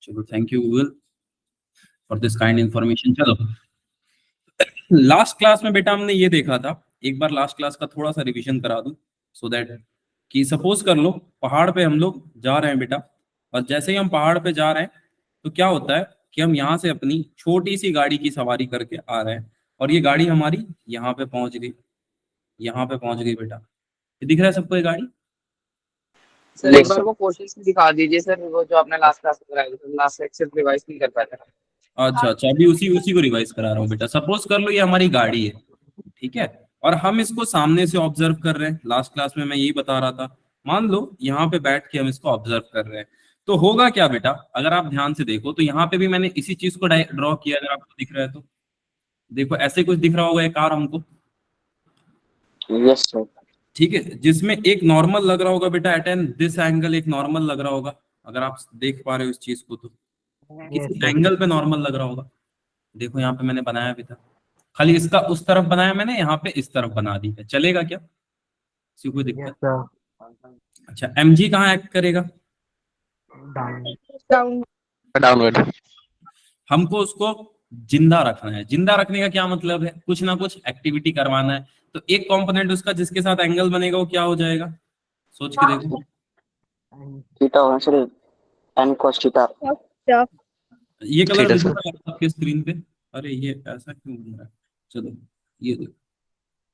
चलो, thank you Google for this kind information. चलो, last class में बेटा हमने ये देखा था, एक बार लास्ट क्लास का थोड़ा सा रिवीजन करा दूं, सो दैट कि सपोज कर लो पहाड़ पे हम लोग जा रहे हैं बेटा, और जैसे ही हम पहाड़ पे जा रहे हैं तो क्या होता है कि हम यहाँ से अपनी छोटी सी गाड़ी की सवारी करके आ रहे हैं, और ये गाड़ी हमारी यहाँ पे पहुंच गई, यहाँ पे पहुंच गई बेटा। ये दिख रहा है सबको ये गाड़ी? सर एक बार वो क्वेश्चन दिखा दीजिए सर, वो जो आपने लास्ट क्लास में कराया था, लास्ट लेक्चर रिवाइज नहीं कर पाया था। अच्छा अच्छा, अभी उसी उसी को रिवाइज करा रहा हूँ बेटा। सपोज कर लो ये हमारी गाड़ी है, ठीक है, और हम इसको सामने से ऑब्जर्व कर रहे हैं। लास्ट क्लास में मैं यही बता रहा था, मान लो यहाँ पे बैठ के हम इसको ऑब्जर्व कर रहे हैं, तो होगा क्या बेटा, अगर आप ध्यान से देखो तो यहाँ पे भी मैंने इसी चीज को ड्रॉ किया, अगर आपको दिख रहा है तो देखो, ऐसे कुछ दिख रहा होगा एक कार हमको। Yes sir. ठीक है, जिसमें एक नॉर्मल लग रहा होगा बेटा, एट एन दिस एंगल एक नॉर्मल लग रहा होगा, अगर आप देख पा रहे हो इस चीज को तो किसी एंगल पे नॉर्मल लग रहा होगा। देखो यहाँ पे मैंने बनाया भी था, खाली इसका उस तरफ बनाया मैंने, यहाँ पे इस तरफ बना दी है, चलेगा क्या? किसी कोई दिक्कत? अच्छा, एमजी कहाँ एक्ट करेगा? Down downward. हमको उसको जिंदा रखना है। जिंदा रखने का क्या मतलब है? कुछ ना कुछ एक्टिविटी करवाना है, तो एक कंपोनेंट उसका जिसके साथ एंगल बनेगा वो क्या हो जाएगा, सोच के देखो। थीटा होगा सर, एन cos थीटा। ये कलर थीटा दिख सर। रहा है आपके स्क्रीन पे? अरे ये ऐसा क्यों बन रहा है? चलो, ये देखो,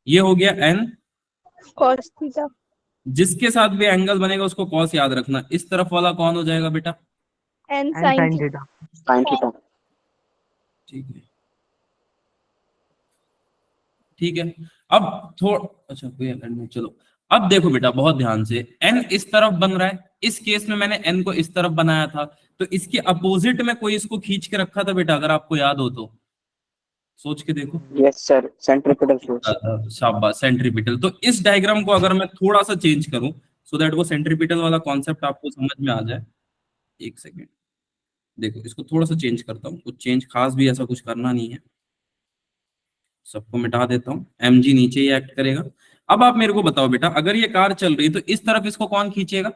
ये हो गया एन, cos थीटा। जिसके साथ भी एंगल बनेगा उसको कॉस याद रखना। इस तरफ वाला कौन हो जाएगा बेटा? n sin theta. sin theta. ठीक है, ठीक है। अब थोड़ा अच्छा कोई नहीं, चलो अब देखो बेटा बहुत ध्यान से, एन इस तरफ बन रहा है, इस केस में मैंने एन को इस तरफ बनाया था, तो इसके अपोजिट में कोई इसको खींच के रखा था बेटा, अगर आपको याद हो तो सोच के देखो। Yes sir, centripetal force. शाबाश, सेंट्रीपिटल। तो इस डायग्राम को अगर मैं थोड़ा सा चेंज करूं, सो दैट वो सेंट्रीपिटल वाला कॉन्सेप्ट आपको समझ में आ जाए, एक सेकेंड देखो, इसको थोड़ा सा चेंज करता हूँ, कुछ चेंज खास भी ऐसा कुछ करना नहीं है, सबको मिटा देता हूँ, एमजी नीचे ही एक्ट करेगा। अब आप मेरे को बताओ बेटा, अगर ये कार चल रही है तो इस तरफ इसको कौन खींचेगा,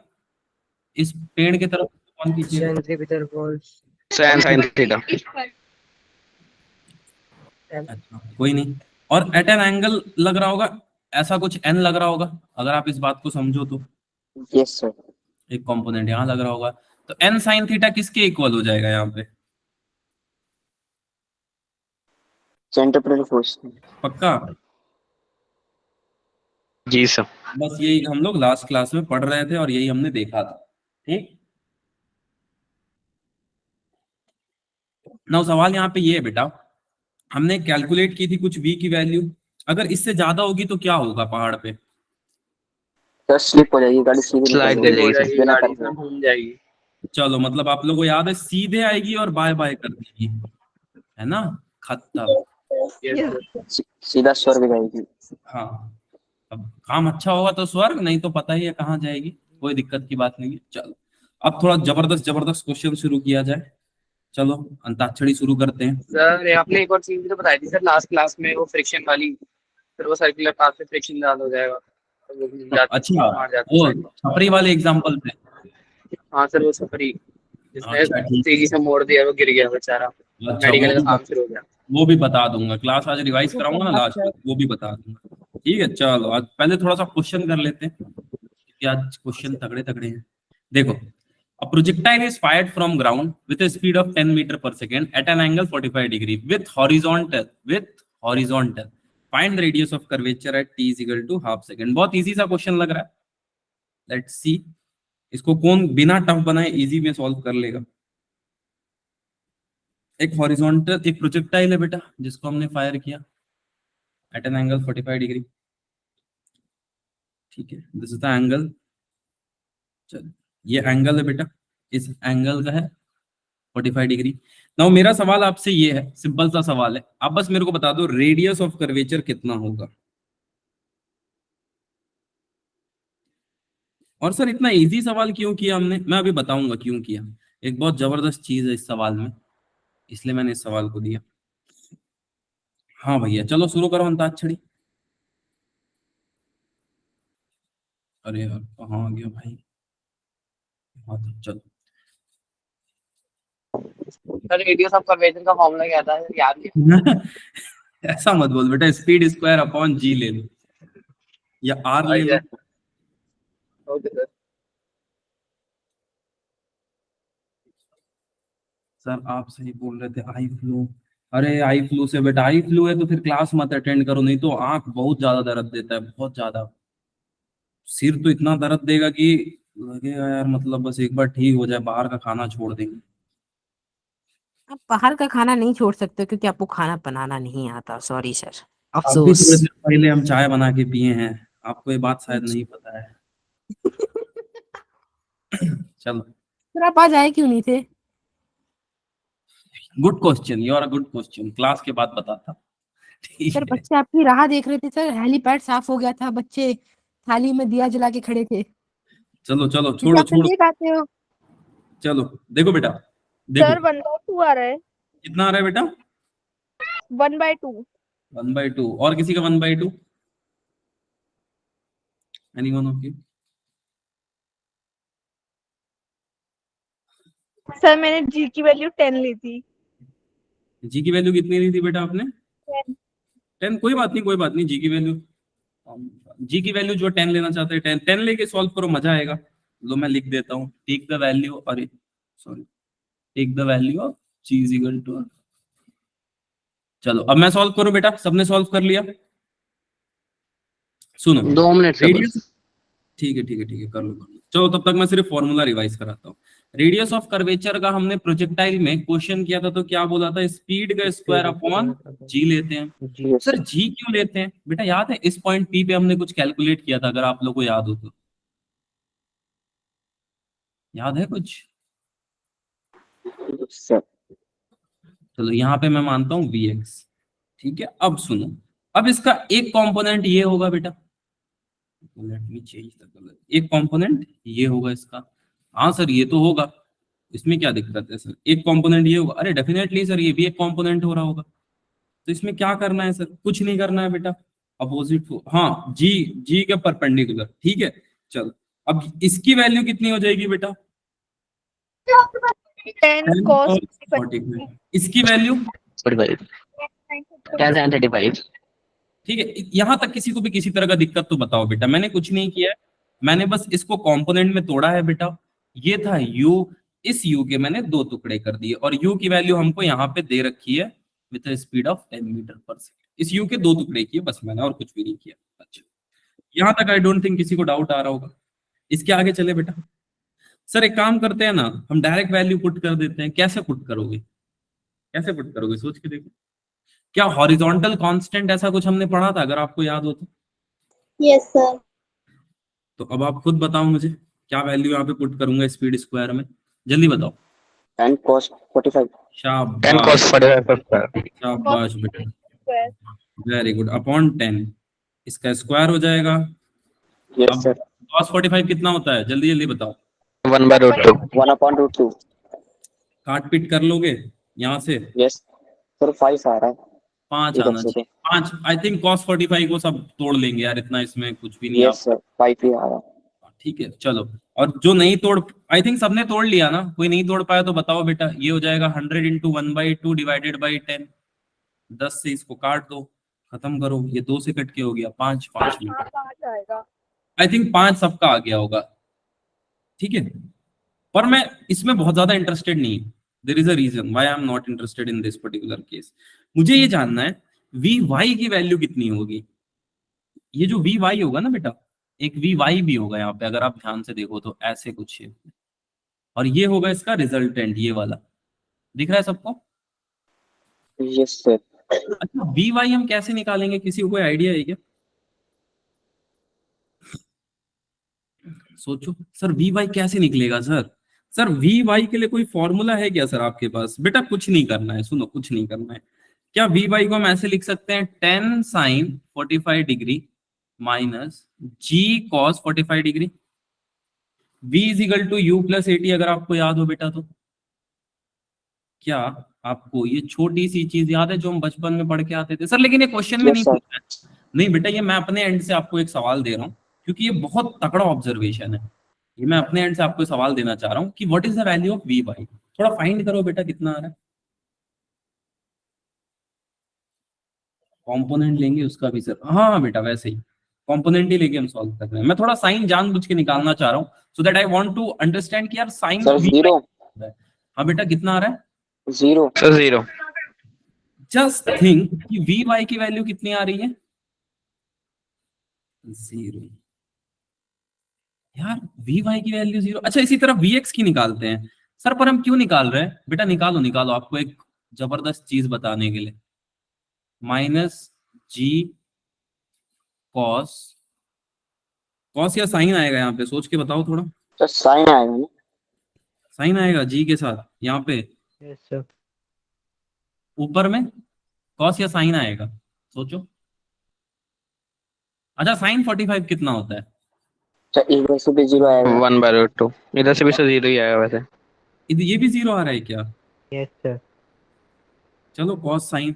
इस पेड़ की तरफ कौन खींचेगा? Centripetal force. sin theta. अच्छा कोई नहीं, और एट एन एंगल लग रहा होगा, ऐसा कुछ एन लग रहा होगा, अगर आप इस बात को समझो तो यस सर। एक कंपोनेंट यहाँ लग रहा होगा, तो एन साइन थीटा किसके इक्वल हो जाएगा यहाँ पे? Centripetal force. पक्का? जी सर। बस यही हम लोग लास्ट क्लास में पढ़ रहे थे और यही हमने देखा था, ठीक। ना सवाल यहाँ पे ये है बेटा, हमने कैलकुलेट की थी कुछ v की वैल्यू, अगर इससे ज्यादा होगी तो क्या होगा पहाड़ पे? सर स्लिप हो जाएगी गाड़ी, सीधी स्लाइड हो जाएगी गाड़ी, सर घूम जाएगी। चलो, मतलब आप लोगों को याद है, सीधे आएगी और बाय बाय कर देगी, है ना, खत्म। सीधा स्वर्ग जाएगी। हाँ, अब काम अच्छा होगा तो स्वर्ग, नहीं तो पता ही है कहाँ जाएगी, कोई दिक्कत की बात नहीं है। चलो, अब थोड़ा जबरदस्त जबरदस्त क्वेश्चन शुरू किया जाए। चलो, अंताक्षरी शुरू करते हैं। सर आपने एक और चीज भी तो बताई थी सर लास्ट क्लास में, वो फ्रिक्शन वाली, फिर वो सर्कुलर पाथ पे फ्रिक्शन ज्यादा हो जाएगा तो वो मिल जाती, अच्छा, मार जाती वो है। छपरी वाले एग्जाम्पल पे? हाँ सर, वो सफरी जिसने अच्छा ठीक तेजी से मोड़ दिया, वो गिर गया बेचारा, है, अच्छा मेडिकल का काम शुरू हो गया। वो भी बता दूंगा, क्लास आज रिवाइज कराऊंगा ना लास्ट में, वो भी बता दूंगा। ठीक है, चलो आज पहले थोड़ा सा क्वेश्चन कर लेते हैं, क्योंकि आज क्वेश्चन तगड़े तगड़े हैं। देखो, a projectile is fired from ground with a speed of 10 meter per second at an angle 45 degree with horizontal find the radius of curvature at t is equal to half second। बहुत easy सा question लग रहा है, let's see इसको कौन बिना tough बनाए easy में सॉल्व कर लेगा। एक हॉरिजॉन्टल एक प्रोजेक्टाइल है बेटा, जिसको हमने फायर किया एट एन एंगल 45 डिग्री, ठीक है, दिस इज द एंगल। चलो, ये एंगल है बेटा, इस एंगल का है 45 डिग्री। नाउ मेरा सवाल आपसे ये है, सिंपल सा सवाल है, आप बस मेरे को बता दो रेडियस ऑफ कर्वेचर कितना होगा। और सर इतना इजी सवाल क्यों किया हमने, मैं अभी बताऊंगा क्यों किया। एक बहुत जबरदस्त चीज है इस सवाल में, इसलिए मैंने इस सवाल को दिया। हाँ भैया, चलो शुरू करो अंताक्षरी। अरे यार कहाँ आ गया भाई, हाँ तो चलो, सर रेडियस ऑफ कर्वेचर का फॉर्मूला क्या था याद नहीं। ऐसा मत बोल बेटा, स्पीड स्क्वायर अपॉन जी ले लो या आर ले लो। Okay sir. सर आप सही बोल रहे थे, आई फ्लू। अरे आई फ्लू से बेटा, आई फ्लू है तो फिर क्लास मत अटेंड करो, नहीं तो आंख बहुत ज्यादा दर्द देता है, बहुत ज्यादा। सिर तो इतना दर्द देगा कि लगेगा यार, मतलब बस एक बार ठीक हो जाए, बाहर का खाना छोड़ देंगे। आप बाहर का खाना नहीं छोड़ सकते क्योंकि आपको खाना बनाना नहीं आता, सॉरी सर, अभी थोड़े अफसोस। देर पहले हम चाय बना के पिए हैं, आपको ये बात शायद नहीं पता है। चलो, सर आप आज आए क्यों नहीं थे? Good question, you are a good question, class के बाद बताता। ठीक सर है, बच्चे आपकी राह देख रहे थे सर, हेलीपैड साफ हो गया था, बच्चे थाली में दिया जला के खड़े थे। चलो चलो, क्योंकि छोड़ो आप तो छोड़ो, देख आते हो। चलो देखो बेटा, सर देखो 1/2 आ रहा है। कितना आ रहा है बेटा? 1/2। 1/2, और किसी का 1/2? Anyone of you? सर मैंने जी की वैल्यू 10 ली थी। जी की वैल्यू कितनी ली थी बेटा आपने? 10। 10, कोई बात नहीं, कोई बात नहीं। जी की वैल्यू जो 10 लेना चाहते हैं, 10 10 लेके सॉल्व करो, मजा आएगा। लो मैं लिख देता हूँ, टेक द वैल्यू, अरे sorry, take the value of g is equal to. चलो अब मैं सॉल्व करूं बेटा, सबने सॉल्व कर लिया? सुनो, 2 मिनट से रेडियस, बस। ठीक है ठीक है ठीक है, कर लो। चलो तब तक मैं सिर्फ फॉर्मूला रिवाइज कराता हूँ। रेडियस ऑफ कर्वेचर का हमने प्रोजेक्टाइल में क्वेश्चन किया था, तो क्या बोला था? स्पीड का स्क्वायर अपॉन जी लेते हैं। सर जी क्यों लेते हैं बेटा? याद है इस पॉइंट पी पे हमने कुछ कैलकुलेट किया था, अगर आप लोग को याद हो तो? याद है कुछ? चलो यहाँ पे मैं मानता हूँ Vx, ठीक है। अब सुनो, अब इसका एक कंपोनेंट ये होगा बेटा, let me change the colour, एक कंपोनेंट ये होगा इसका। हाँ सर ये तो होगा, इसमें क्या दिक्कत है सर? एक कंपोनेंट ये होगा, अरे डेफिनेटली सर ये भी एक कंपोनेंट हो रहा होगा। तो इसमें क्या करना है सर? कुछ नहीं करना है बेटा, अपोजिट को, हाँ जी, जी के परपेंडिकुलर, ठीक है। चलो अब इसकी वैल्यू कितनी हो जाएगी बेटा? 10 cos 45। इसकी वैल्यू 10 ठीक है। यहां तक किसी को भी किसी तरह का दिक्कत तो बताओ बेटा, मैंने कुछ नहीं किया है, मैंने बस इसको कंपोनेंट में तोड़ा है बेटा। ये था u, इस u के मैंने 2 टुकड़े कर दिए, और u की वैल्यू हमको यहाँ पे दे रखी है with speed of 10 metre per second. इस u के 2 टुकड़े किए बस मैंने, और कुछ भी नहीं किया। अच्छा, यहाँ तक आई डोंट थिंक किसी को डाउट आ रहा होगा। इसके आगे चले बेटा। सर एक काम करते हैं ना, हम डायरेक्ट वैल्यू पुट कर देते हैं। कैसे पुट करोगे? कैसे पुट करोगे सोच के देखो। क्या हॉरिजॉन्टल कांस्टेंट ऐसा कुछ हमने पढ़ा था, अगर आपको याद हो तो? Yes sir. तो अब आप खुद बताओ मुझे, क्या वैल्यू यहाँ पे पुट करूंगा स्पीड स्क्वायर में? जल्दी बताओ। 10 cos 45। 10 शाबाश, cos 45 शाबाश बेटा, वेरी गुड। अपॉन 10, इसका स्क्वायर हो जाएगा। यस अब सर। cos 45 कितना होता है? जल्दी जल्दी बताओ। 1/√2 1/√2। काट पीट कर लोगे यहाँ से? यस सर, 5 आ रहा है। 5 इधर आना से चाहिए, 5। आई थिंक cos 45 को सब तोड़ लेंगे यार, इतना इसमें कुछ भी नहीं। यस सर, 5 ही आ रहा है। ठीक है चलो, और जो नहीं तोड़, आई थिंक सबने तोड़ लिया ना, कोई नहीं तोड़ पाया तो बताओ बेटा। ये हो जाएगा 100 इंटू 1/2 डिवाइडेड बाई 10। 10 से इसको काट दो, खत्म करो, ये 2 से कट के हो गया 5, 5 में। आई थिंक 5 सबका आ गया होगा, ठीक है। पर मैं इसमें बहुत ज्यादा इंटरेस्टेड नहीं, there is a reason why I am not interested in this particular case. मुझे ये जानना है Vy की वैल्यू कितनी होगी। ये जो Vy होगा ना बेटा, एक Vy भी होगा यहाँ पे, अगर आप ध्यान से देखो तो ऐसे कुछ है, और ये होगा इसका रिजल्टेंट, ये वाला दिख रहा है सबको? Yes sir. अच्छा Vy हम कैसे निकालेंगे, किसी को कोई आइडिया है क्या? सोचो सर, Vy कैसे निकलेगा सर? सर Vy के लिए कोई फॉर्मूला है क्या सर आपके पास? बेटा कुछ नहीं करना है, सुनो कुछ नहीं करना है। क्या Vy को हम ऐसे लिख सकते हैं, 10 sin 45 degree minus g cos 45 degree. v is equal to u plus 80, अगर आपको याद हो बेटा तो। क्या आपको ये छोटी सी चीज याद है जो हम बचपन में पढ़ के आते थे? सर लेकिन ये क्वेश्चन में नहीं पूछा है। नहीं बेटा, ये मैं अपने एंड से आपको एक सवाल दे रहा हूँ, क्योंकि ये बहुत तगड़ा ऑब्जर्वेशन है। ये मैं अपने एंड से आपको सवाल देना चाह रहा हूँ कि what is the value of Vy। थोड़ा फाइंड करो बेटा कितना आ रहा है। कंपोनेंट लेंगे उसका भी सर, हाँ बेटा वैसे ही कंपोनेंट ही लेके हम सॉल्व कर रहे हैं। मैं थोड़ा साइन जानबूझ के निकालना चाह रहा हूँ so that I want to understand कि यार साइन सर 0 हाँ बेटा कितना आ रहा है 0 सर 0 जस्ट थिंक कि वी वाई की वैल्यू कितनी आ रही है 0 यार वी वाई की वैल्यू 0। अच्छा इसी तरह वी एक्स की निकालते हैं सर, पर हम क्यों निकाल रहे हैं बेटा, निकालो निकालो आपको एक जबरदस्त चीज बताने के लिए। माइनस जी कॉस, कॉस या साइन आएगा यहाँ पे, सोच के बताओ थोड़ा। सर साइन आएगा ना? साइन आएगा जी के साथ यहाँ पे, यस सर। ऊपर में कॉस या साइन आएगा, सोचो। अच्छा साइन 45 कितना होता है? सर इधर से भी 0 आएगा। 1/√2 इधर से भी सर 0 ही आएगा वैसे। ये भी 0 आ रहा है क्या? Yes sir. चलो कॉस साइन,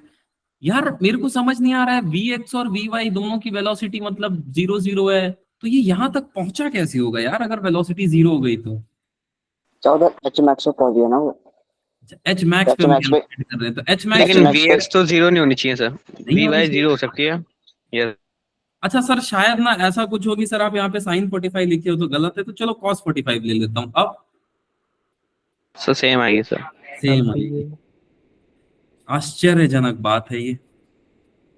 यार मेरे को समझ नहीं आ रहा है वी एक्स और वी वाई दोनों की वेलोसिटी मतलब 0 0 है, तो ये यहाँ तक पहुंचा कैसे होगा यार अगर वेलोसिटी 0 हो गई तो? 14 एच मैक्स पे पहुंच गया ना वो। एच मैक्स पे H max पे- कर रहे हैं, तो एच मैक्स लेकिन Max Vx तो 0 नहीं होनी चाहिए सर, नहीं Vy होनी चाहिए। 0 हो सकती है। यस अच्छा सर शायद ना ऐसा कुछ होगी सर, आप यहाँ पे साइन 45 लिखे हो तो गलत है, तो चलो कॉस 45 ले लेता हूँ। अब सर सेम आएगी सर। सेम आएगी। आश्चर्यजनक बात है ये,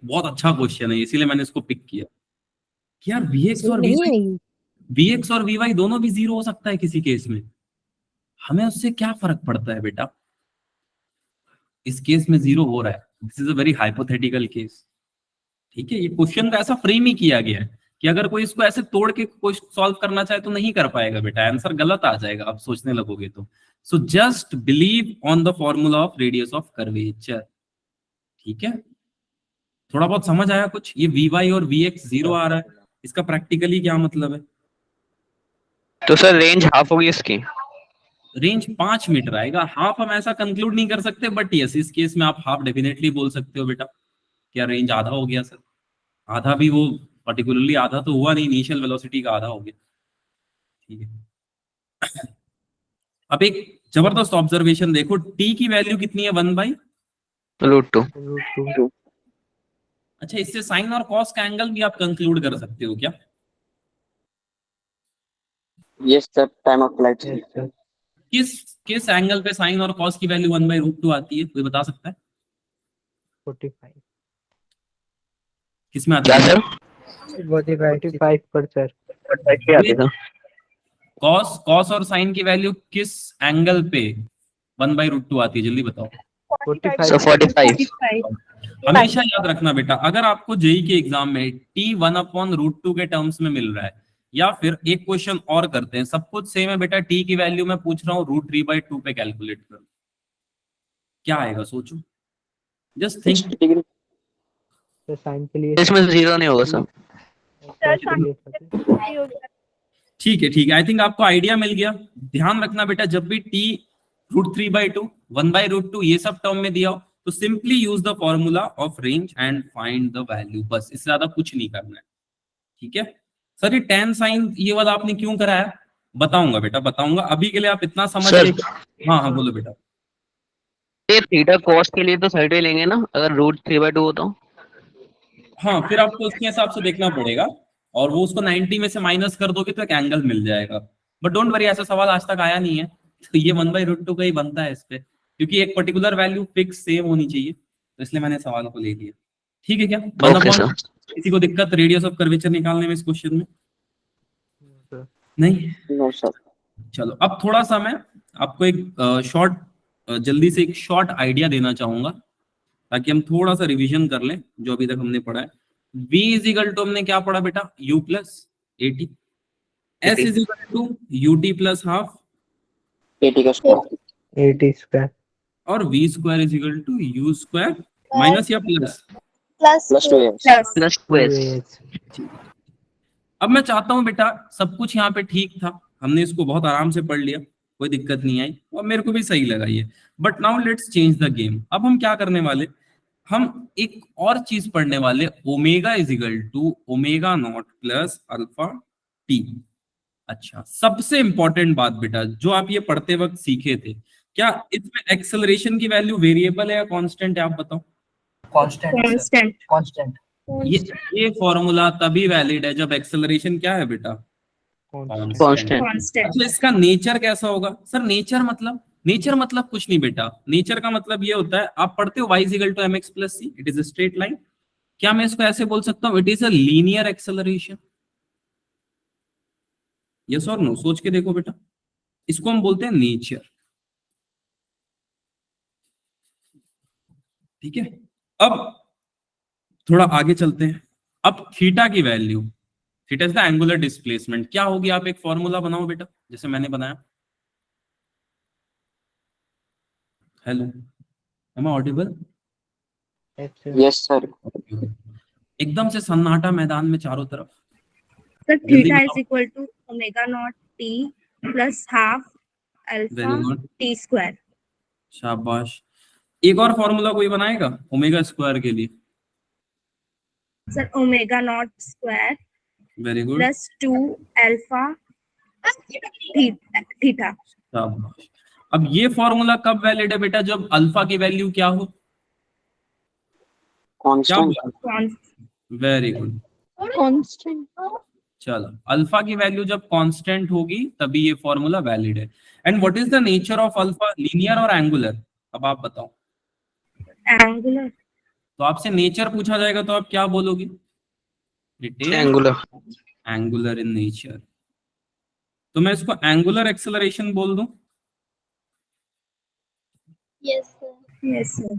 बहुत अच्छा क्वेश्चन है इसीलिए मैंने इसको पिक किया कि यार वी एक्स और वी वाई दोनों भी 0 हो सकता है किसी केस में, हमें उससे क्या फर्क पड़ता है बेटा। इस केस में 0 हो रहा है, this is a very hypothetical case. ठीक है, ये क्वेश्चन का ऐसा फ्रेम ही किया गया है कि अगर कोई इसको ऐसे तोड़ के कोई सॉल्व करना चाहे तो नहीं कर पाएगा बेटा, आंसर गलत आ जाएगा आप सोचने लगोगे तो। So just believe on the formula of radius of curvature. ठीक है, थोड़ा बहुत समझ आया कुछ? ये वी वाई और वी एक्स 0 आ रहा है, इसका प्रैक्टिकली क्या मतलब है? तो सर रेंज हाफ होगी इसकी। रेंज 5 मीटर आएगा, हाफ हम ऐसा कंक्लूड नहीं कर सकते, बट यस इस केस में आप हाफ डेफिनेटली बोल सकते हो बेटा। क्या रेंज आधा हो गया सर? आधा भी वो पर्टिकुलरली आधा तो हुआ नहीं, इनिशियल वेलोसिटी का आधा हो गया। ठीक है, अब एक जबरदस्त ऑब्जर्वेशन देखो, टी की वैल्यू कितनी है 1/√2। अच्छा इससे साइन और कॉस का एंगल भी आप कंक्लूड कर सकते हो क्या? Yes sir time of flight. Yes sir. किस किस एंगल पे साइन और कॉस की वैल्यू 1/√2 आती है, कोई बता सकता है? 45 किसमें आती क्या है? सर? 45 पर सर। कॉस कॉस और साइन की वैल्यू किस एंगल पे 1/√2 आती है, जल्दी बताओ। 45 सर 45। हमेशा याद रखना बेटा, अगर आपको जेई के एग्जाम में टी 1/√2 के टर्म्स में मिल रहा है, या फिर एक क्वेश्चन और करते हैं, सब कुछ सेम है बेटा, टी की वैल्यू मैं पूछ रहा हूँ √3/2 पे कैलकुलेट करो, क्या आएगा सोचो, just think. 60 degree. Sir sine के लिए इसमें 0 नहीं होगा सर। ठीक है आई थिंक आपको आइडिया मिल गया। ध्यान रखना बेटा, जब भी टी √3/2 1/√2 ये सब टर्म में दिया हो तो simply use the formula of range and find the value, बस इससे ज्यादा कुछ नहीं करना है। ठीक है सर, ये tan साइन ये वाला आपने क्यों कराया? बताऊंगा बेटा बताऊंगा, अभी के लिए आप इतना समझ सर। गए। हाँ बोलो बेटा। ये थीटा कॉस के लिए तो साइड में लेंगे ना, अगर √3/2 हो तो। हाँ फिर आपको उसके हिसाब से देखना पड़ेगा, और वो उसको 90 में से माइनस कर दोगे तो एक एंगल मिल जाएगा। बट डोंट वरी, ऐसा सवाल आज तक आया नहीं है, तो ये 1/√2 का ही बनता है इस पे, क्योंकि एक पर्टिकुलर वैल्यू फिक्स सेम होनी चाहिए, तो इसलिए मैंने सवाल को ले लिया। ठीक है क्या? Okay sir. किसी को दिक्कत रेडियस ऑफ कर्वेचर निकालने में इस क्वेश्चन में? नहीं? No sir. चलो अब थोड़ा सा मैं आपको एक जल्दी से एक शॉर्ट आइडिया देना चाहूंगा, ताकि हम थोड़ा सा रिवीजन कर लें जो अभी तक हमने पढ़ा है। v इजिकल टू हमने क्या पढ़ा बेटा? u plus at, s is equal to ut plus half, 80 का स्क्वायर। 80 स्क्वायर और v square is equal to u square minus या प्लस प्लस 2 प्लस 2s। अब मैं चाहता हूं बेटा, सब कुछ यहाँ पे ठीक था, हमने इसको बहुत आराम से पढ़ लिया, कोई दिक्कत नहीं आई और मेरे को भी सही लगा ये। But now let's change the game. अब हम क्या करने वाले, हम एक और चीज पढ़ने वाले, omega is equal to omega naught plus alpha t. अच्छा सबसे इंपॉर्टेंट बात बेटा, जो आप ये पढ़ते वक्त सीखे थे क्या इसमें एक्सेलरेशन की वैल्यू वेरिएबल है या कांस्टेंट है, आप बताओ। कांस्टेंट कांस्टेंट ये फॉर्मूला तभी वैलिड है जब एक्सेलरेशन क्या है बेटा, कांस्टेंट। अच्छा इसका नेचर कैसा होगा सर? नेचर मतलब कुछ नहीं बेटा, नेचर का मतलब ये होता है, आप पढ़ते हो y equal to mx plus c, it is a straight line. क्या मैं इसको ऐसे बोल सकता हूँ, it is a linear acceleration? Yes और नो, सोच के देखो बेटा, इसको हम बोलते हैं नेचर। ठीक है, अब थोड़ा आगे चलते हैं। अब थीटा की value, theta is the angular displacement, क्या होगी? आप एक फॉर्मूला बनाओ बेटा, जैसे मैंने बनाया। Hello, am I audible? Yes, sir. एकदम से सन्नाटा मैदान में चारों तरफ। Sir, जल्दी theta बताओ। is equal to omega naught t plus half very alpha good, t square. शाबाश। एक और फॉर्मूला कोई बनाएगा ओमेगा स्क्वायर के लिए? Sir, omega naught square very good, plus 2 alpha theta. शाबाश। अब ये फॉर्मूला कब वैलिड है बेटा? जब अल्फा की वैल्यू क्या हो? क्या Constant. Very good, Constant. चलो अल्फा की वैल्यू जब कांस्टेंट होगी तभी ये फॉर्मूला वैलिड है। And what is the nature of alpha, linear और एंगुलर? अब आप बताओ। Angular. तो आपसे नेचर पूछा जाएगा तो आप क्या बोलोगे? It is angular in nature. तो मैं इसको एंगुलर एक्सेलरेशन बोल दूं? Yes, sir. Yes, sir.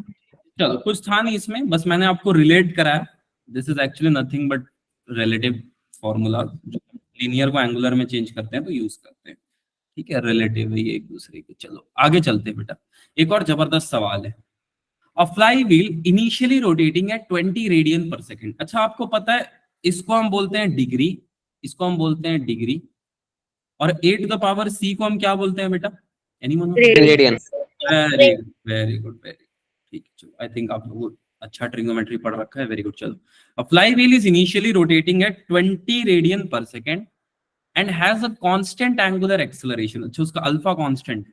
चलो कुछ था नहीं इसमें, बस मैंने आपको रिलेट कराया। This is actually nothing but relative formula, जो लीनियर को एंगुलर में चेंज करते हैं तो यूज करते हैं। ठीक है, रिलेटिव है ये एक दूसरे के। चलो आगे चलते हैं बेटा, एक और जबरदस्त सवाल है। अ fly wheel initially rotating at 20 radian per second. अच्छा आपको पता है इसको हम बोलते हैं डिग्री, इसको हम बोलते हैं डिग्री, और 8 टू द पावर c को हम क्या बोलते हैं बेटा? Anyone? Radian very good, very good, very. ठीक है, चलो आई थिंक आप लोग अच्छा ट्रिग्नोमेट्री पढ़ रखा है, वेरी गुड। चलो, a flywheel is initially rotating at 20 radian per second and has a constant angular acceleration. अच्छा उसका अल्फा कांस्टेंट,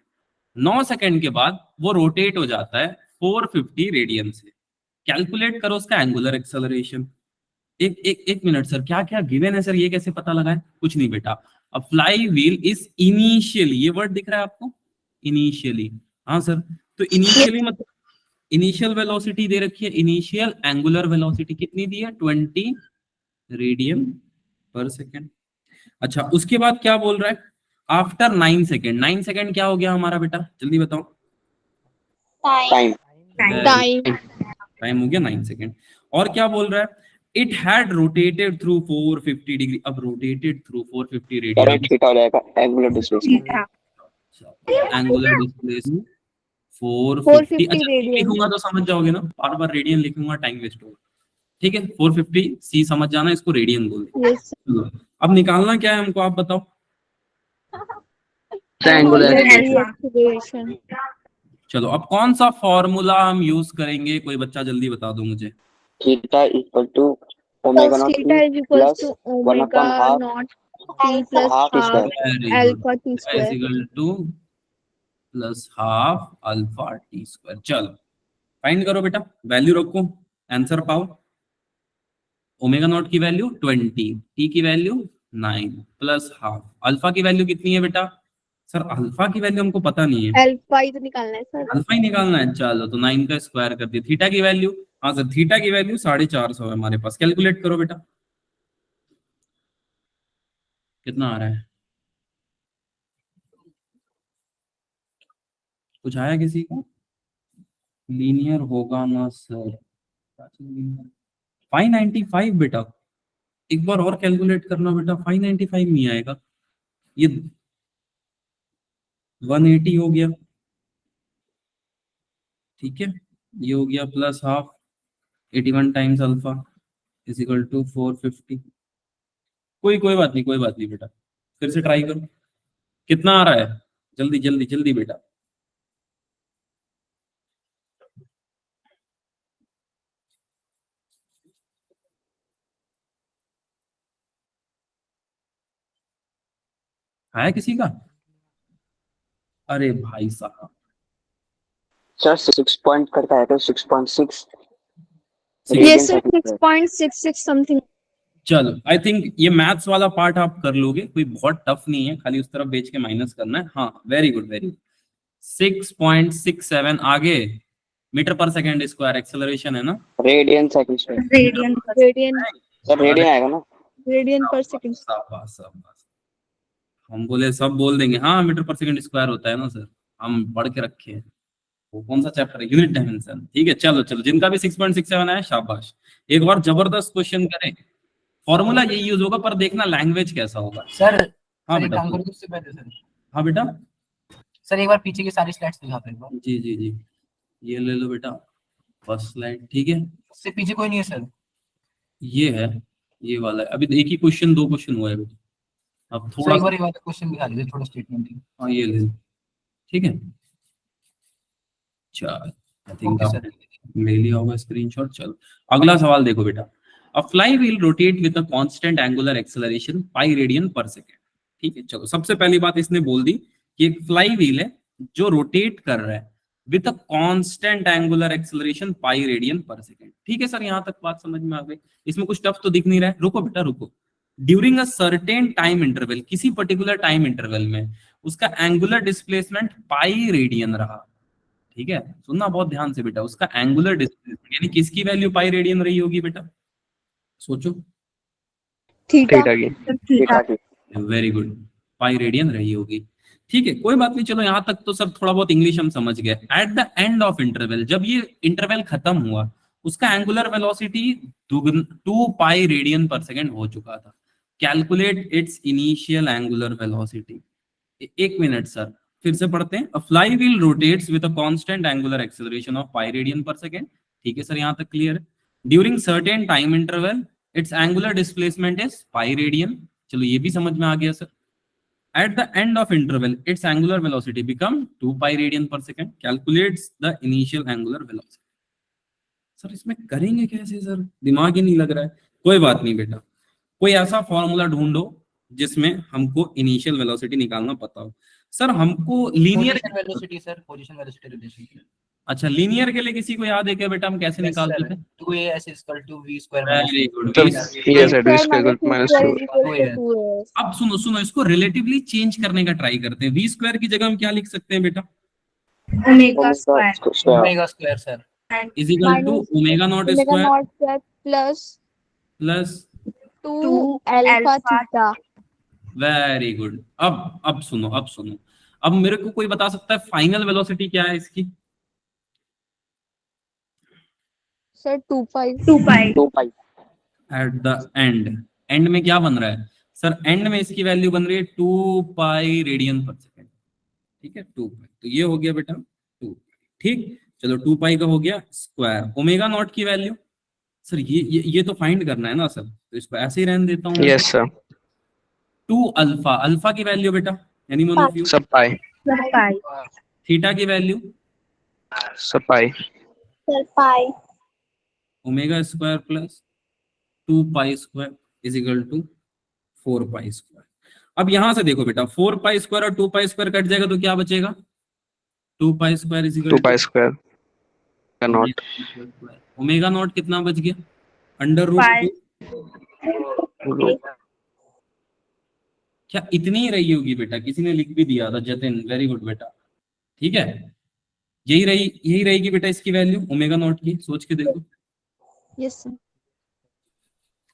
9 सेकंड के बाद वो रोटेट हो जाता है 450 रेडियन से। कैलकुलेट करो उसका एंगुलर एक्सेलरेशन। एक मिनट सर, क्या क्या गिवन है सर, ये कैसे पता लगा है? कुछ नहीं बेटा, अ फ्लाई व्हील इज इनिशियली, ये वर्ड दिख रहा है आपको, इनिशियली। हाँ सर, तो इनिशियली मतलब इनिशियल वेलोसिटी दे रखी है, इनिशियल एंगुलर वेलोसिटी कितनी दी है? 20 रेडियन पर सेकेंड। अच्छा उसके बाद क्या बोल रहा है? आफ्टर 9 सेकेंड, 9 सेकेंड क्या हो गया हमारा बेटा, जल्दी बताओ। Time. Time. टाइम हो गया 9 सेकेंड। और क्या बोल रहा है? It had rotated through 450 degree. अब rotated through 450 Correct. Radian, Theta हो जाएगा angular displacement. Theta. Angular displacement 450। 450 अच्छा रेडियन. लिखूंगा तो समझ जाओगे ना, बार बार रेडियन लिखूंगा टाइम वेस्ट होगा। ठीक है, 450 सी समझ जाना, इसको रेडियन बोलते Yes. हैं। अब निकालना क्या है हमको, आप बताओ। Triangular acceleration. चलो अब कौन सा फॉर्मूला हम यूज करेंगे, कोई बच्चा जल्दी बता दो मुझे। Theta equal to omega Cos naught theta t is equals plus to 1 upon omega half naught t plus half t half square. Very good, alpha t is square. Equal two plus half alpha T square. चलो find करो बेटा, value रखो, answer पाओ। Omega naught की value 20, T की value 9 plus half, alpha की value कितनी है बेटा? सर अल्फा की वैल्यू हमको पता नहीं है, Alpha ही तो निकालना है सर. अल्फा ही निकालना है। चलो तो 9 का स्क्वायर कर दिया। थीटा की वैल्यू, हाँ सर थीटा की वैल्यू 450 है हमारे पास। कैलकुलेट करो बेटा, कितना आ रहा है? कुछ आया किसी का? लीनियर होगा ना सर? 595 बेटा, एक बार और कैलकुलेट करना बेटा, 595 नहीं आएगा, ये 180 हो गया। ठीक है, ये हो गया plus half 81 times alpha is equal to 450। कोई बात नहीं, कोई बात नहीं बेटा, फिर से ट्राई करो, कितना आ रहा है? जल्दी जल्दी जल्दी बेटा। आया किसी का? अरे भाई साहब, सर 6 पॉइंट करता है तो 6.6 Six- Yes, sir. 6.66 something. चलो आई थिंक ये मैथ्स वाला पार्ट आप कर लोगे, कोई बहुत टफ नहीं है, खाली उस तरफ बेच के माइनस करना है। हाँ वेरी गुड वेरी गुड। 6.67 आगे metre per second square acceleration है ना? Radian second square. Radian. Sir radian आएगा ना? Radian per second. शाबाश शाबाश। हम बोले सब बोल देंगे हाँ मीटर पर सेकंड स्क्वायर होता है ना सर, हम पढ़ के रखे हैं। वो कौन सा चैप्टर है? Unit dimension. ठीक है चलो चलो, जिनका भी 6.67 है शाबाश। एक बार जबरदस्त क्वेश्चन करें, फॉर्मूला यही यूज होगा पर देखना लैंग्वेज कैसा होगा। सर हाँ सर एक बेटा। काम कर दो उससे पहले सर। हाँ बेटा। सर एक बार पीछे की सारी स्लाइड्स दिखा दो एक बार। जी जी जी, ये ले लो बेटा फर्स्ट स्लाइड। ठीक है उससे पीछे कोई नहीं है सर। ये है, ये वाला है। अभी एक ही क्वेश्चन, दो क्वेश्चन हुआ है बेटा। अब सर थोड़ा एक बार ये वाला क्वेश्चन दिखा दीजिए, थोड़ा स्टेटमेंट। हाँ ये ले लो। ठीक है चल, आई थिंक ओके आप सर। ले लिया होगा स्क्रीनशॉट। चलो अगला सवाल देखो बेटा। अ fly wheel rotate with a constant angular acceleration pi radian per second. ठीक है चलो, सबसे पहली बात इसने बोल दी कि एक फ्लाई व्हील है जो रोटेट कर रहा है with a constant angular acceleration pi radian per second. ठीक है सर, यहां तक बात समझ में आ गई। इसमें कुछ टफ तो दिख नहीं रहा है। रुको बेटा रुको। During a certain time interval, किसी पर्टिकुलर टाइम इंटरवल में उसका एंगुलर डिस्प्लेसमेंट पाई रेडियन रहा। ठीक है सुनना बहुत ध्यान से बेटा, उसका एंगुलर डिस्प्लेसमेंट यानी किसकी वैल्यू पाई रेडियन रही होगी बेटा? सोचो। Theta. थीटा की। वेरी गुड, पाई रेडियन रही होगी। ठीक है कोई बात नहीं, चलो यहां तक तो सब थोड़ा बहुत इंग्लिश हम समझ गए। Eight the end of interval, जब ये इंटरवल खत्म हुआ, उसका angular velocity 2 pi radian per second हो चुका था। Calculate its initial angular velocity. एक मिनट सर, फिर से पढ़ते हैं। अ fly wheel rotates with a constant angular acceleration of pi radian per second. ठीक है सर, यहां तक क्लियर है। During certain time interval it's angular displacement is pi radian. चलो ये भी समझ में आ गया sir. At the end of interval it's angular velocity become 2 pi radian per second. Calculates the initial angular velocity. Sir इसमें करेंगे कैसे सर, दिमाग ही नहीं लग रहा है। कोई बात नहीं बेटा, कोई ऐसा फॉर्मूला ढूंढो जिसमें हमको इनिशियल वेलोसिटी निकालना पता हो। सर हमको linear, position velocity sir, position velocity relation. अच्छा लीनियर के लिए किसी को याद है क्या बेटा, हम कैसे निकालते थे? 2as = v² very good. yes at v square minus 2. अब सुनो सुनो, इसको रिलेटिवली चेंज करने का ट्राई करते हैं। वी स्क्वायर की जगह हम क्या लिख सकते हैं बेटा? Omega square. Omega square sir is equal to omega naught square plus plus 2 alpha theta. Very good. अब सुनो, अब सुनो, अब मेरे को कोई बता सकता है फाइनल वेलोसिटी क्या है इसकी? Sir, 2 pi. 2 pi. 2 pi. Eight the and, and में क्या बन रहा है सर? एंड में इसकी वैल्यू बन रही है 2 पाई रेडियन पर सेकेंड। ठीक है 2 पाई, तो ये हो गया बेटा 2। ठीक चलो 2 पाई का हो गया स्क्वायर। ओमेगा नॉट की वैल्यू सर ये तो फाइंड करना है ना सर, तो इसको ऐसे ही रहने देता हूँ। yes sir 2 अल्फा, अल्फा की वैल्यू बेटा anyone of you? sub pi Pi. Theta की value? sub pi Sir, pi. Omega square plus 2 pi square is equal to 4 pi square. अब यहां से देखो बेटा, 4 पाई स्क्वायर और 2 पाई स्क्वायर कट जाएगा तो क्या बचेगा? 2 pi square is 2 equal pi square का नॉट ओमेगा नॉट कितना बच गया? Under root Pi. 2। क्या इतनी ही रही होगी बेटा? किसी ने लिख भी दिया था, जतिन वेरी गुड बेटा। ठीक है यही रहेगी बेटा इसकी वैल्यू ओमेगा नॉट की, सोच के देखो। Yes, sir.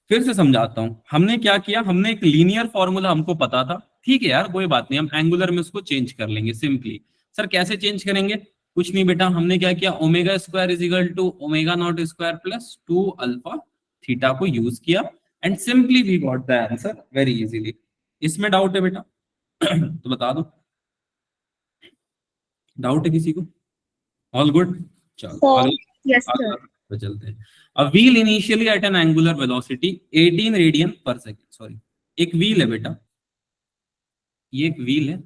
फिर से समझाता हूं, हमने क्या किया, हमने एक लीनियर फॉर्मूला हमको पता था। ठीक है यार कोई बात नहीं, हम एंगुलर में उसको चेंज कर लेंगे सिंपली। सर कैसे चेंज करेंगे? कुछ नहीं बेटा, हमने क्या किया, omega square is equal to omega naught square plus 2 alpha theta को यूज किया and simply we got the answer very easily. इसमें डाउट है बेटा? तो बता दो, डाउट है किसी को? ऑल गुड, चलो Yes, sir. पे चलते हैं। A wheel initially at an angular velocity 18 radian per second, sorry एक व्हील है बेटा, ये एक व्हील है,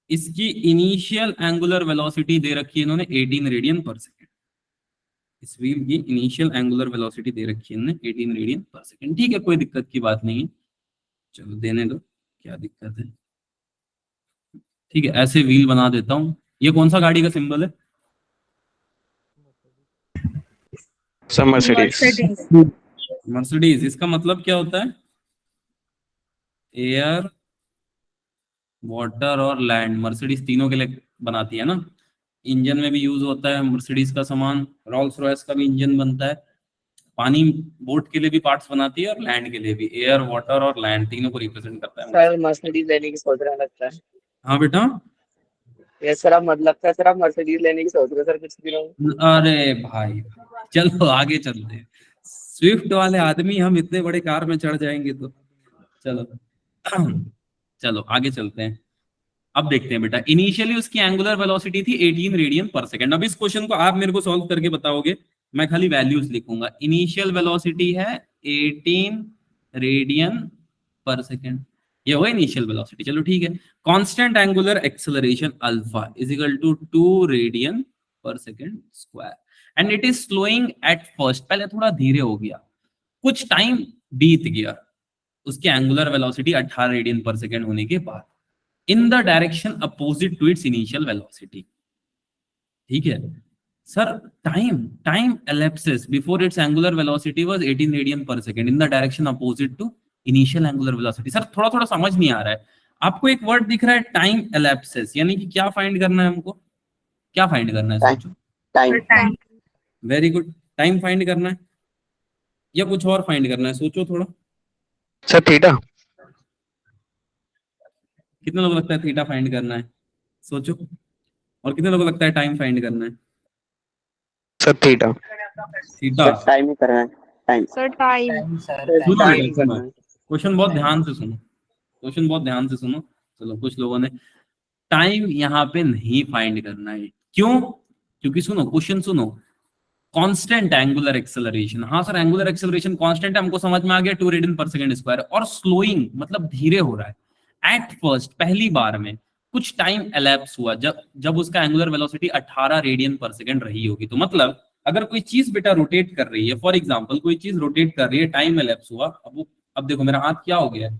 इसकी इनिशियल एंगुलर वेलोसिटी दे रखी है इन्होंने 18 रेडियन पर सेकेंड। इस व्हील की इनिशियल एंगुलर वेलोसिटी दे रखी है इन्होंने 18 रेडियन पर सेकेंड। ठीक है कोई दिक्कत की बात नहीं है, चलो देने दो, क्या दिक्कत है। ठीक है ऐसे व्हील बना देता हूं। ये कौन सा गाड़ी का सिंबल है? Sir Mercedes. Mercedes. मर्सिडीज, इसका मतलब क्या होता है? एयर, वाटर और लैंड, मर्सिडीज तीनों के लिए बनाती है ना। इंजन में भी यूज होता है मर्सिडीज का सामान, रोल्स रॉयस का भी इंजन बनता है, पानी बोट के लिए भी पार्ट्स बनाती है और लैंड के लिए भी, एयर, वाटर और लैंड तीनों को रिप्रेजेंट करता है। सर मर्सिडीज लेने की सोच रहा लगता है। हाँ बेटा, यस सर, आप मतलब लगता है सर आप मर्सिडीज लेने की सोच रहे हो सर कुछ दिनों में। अरे भाई चलो आगे चलते हैं। स्विफ्ट वाले आदमी हम इतने बड़े कार में चढ़ जाएंगे तो चलो चलो आगे चलते हैं। अब देखते हैं बेटा, इनिशियली उसकी एंगुलर वेलोसिटी थी 18 रेडियन पर सेकंड। अब इस क्वेश्चन को आप मेरे को सॉल्व करके बताओगे, मैं खाली वैल्यूज लिखूंगा। इनिशियल वेलोसिटी है 18 रेडियन पर सेकंड, ये हुआ इनिशियल वेलोसिटी, चलो ठीक है। Constant angular acceleration alpha is equal to 2 radian per second square and it is slowing at first, पहले थोड़ा धीरे हो गया, कुछ टाइम बीत गया उसकी angular velocity 18 radian per second होने के बाद, in the direction opposite to its initial velocity. ठीक है sir, time elapses before its angular velocity was 18 radian per second in the direction opposite to initial angular velocity. Sir थोड़ा थोड़ा समझ नहीं आ रहा है आपको, एक वर्ड दिख रहा है टाइम elapses, यानी कि क्या फाइंड करना है हमको, क्या फाइंड करना है? सोचो। Time. Very good, time find करना है या कुछ और फाइंड करना है? सोचो थोड़ा। Sir theta. कितने लोगों को लगता है थीटा फाइंड करना है? सोचो। और कितने लोगों को लगता है टाइम फाइंड करना है? Sir theta. थीटा। टाइम ही करना है। Time. Sir, time. Time, sir. सुनो टाइम बेटा, करना सुनो, है। क्वेश्चन बहुत ध्यान से सुनो, क्वेश्चन बहुत ध्यान से सुनो। चलो कुछ लोगों ने टाइम यहाँ पे नहीं फाइंड करना है, क्यों? क्योंकि सुनो क्वेश्चन सुनो, कांस्टेंट एंगुलर एक्सेलरेशन, हाँ सर एंगुलर एक्सेलरेशन कांस्टेंट है, हमको समझ में आ गया 2 रेडियन पर सेकंड स्क्वायर, और स्लोइंग मतलब धीरे हो रहा है। एट फर्स्ट, पहली बार में कुछ टाइम एलैप्स हुआ, जब उसका angular velocity 18 radian per second रही होगी। तो मतलब अगर कोई चीज बेटा रोटेट कर रही है, फॉर एग्जांपल कोई चीज रोटेट कर रही है, टाइम एलैप्स हुआ, अब देखो मेरा हाथ क्या हो गया है,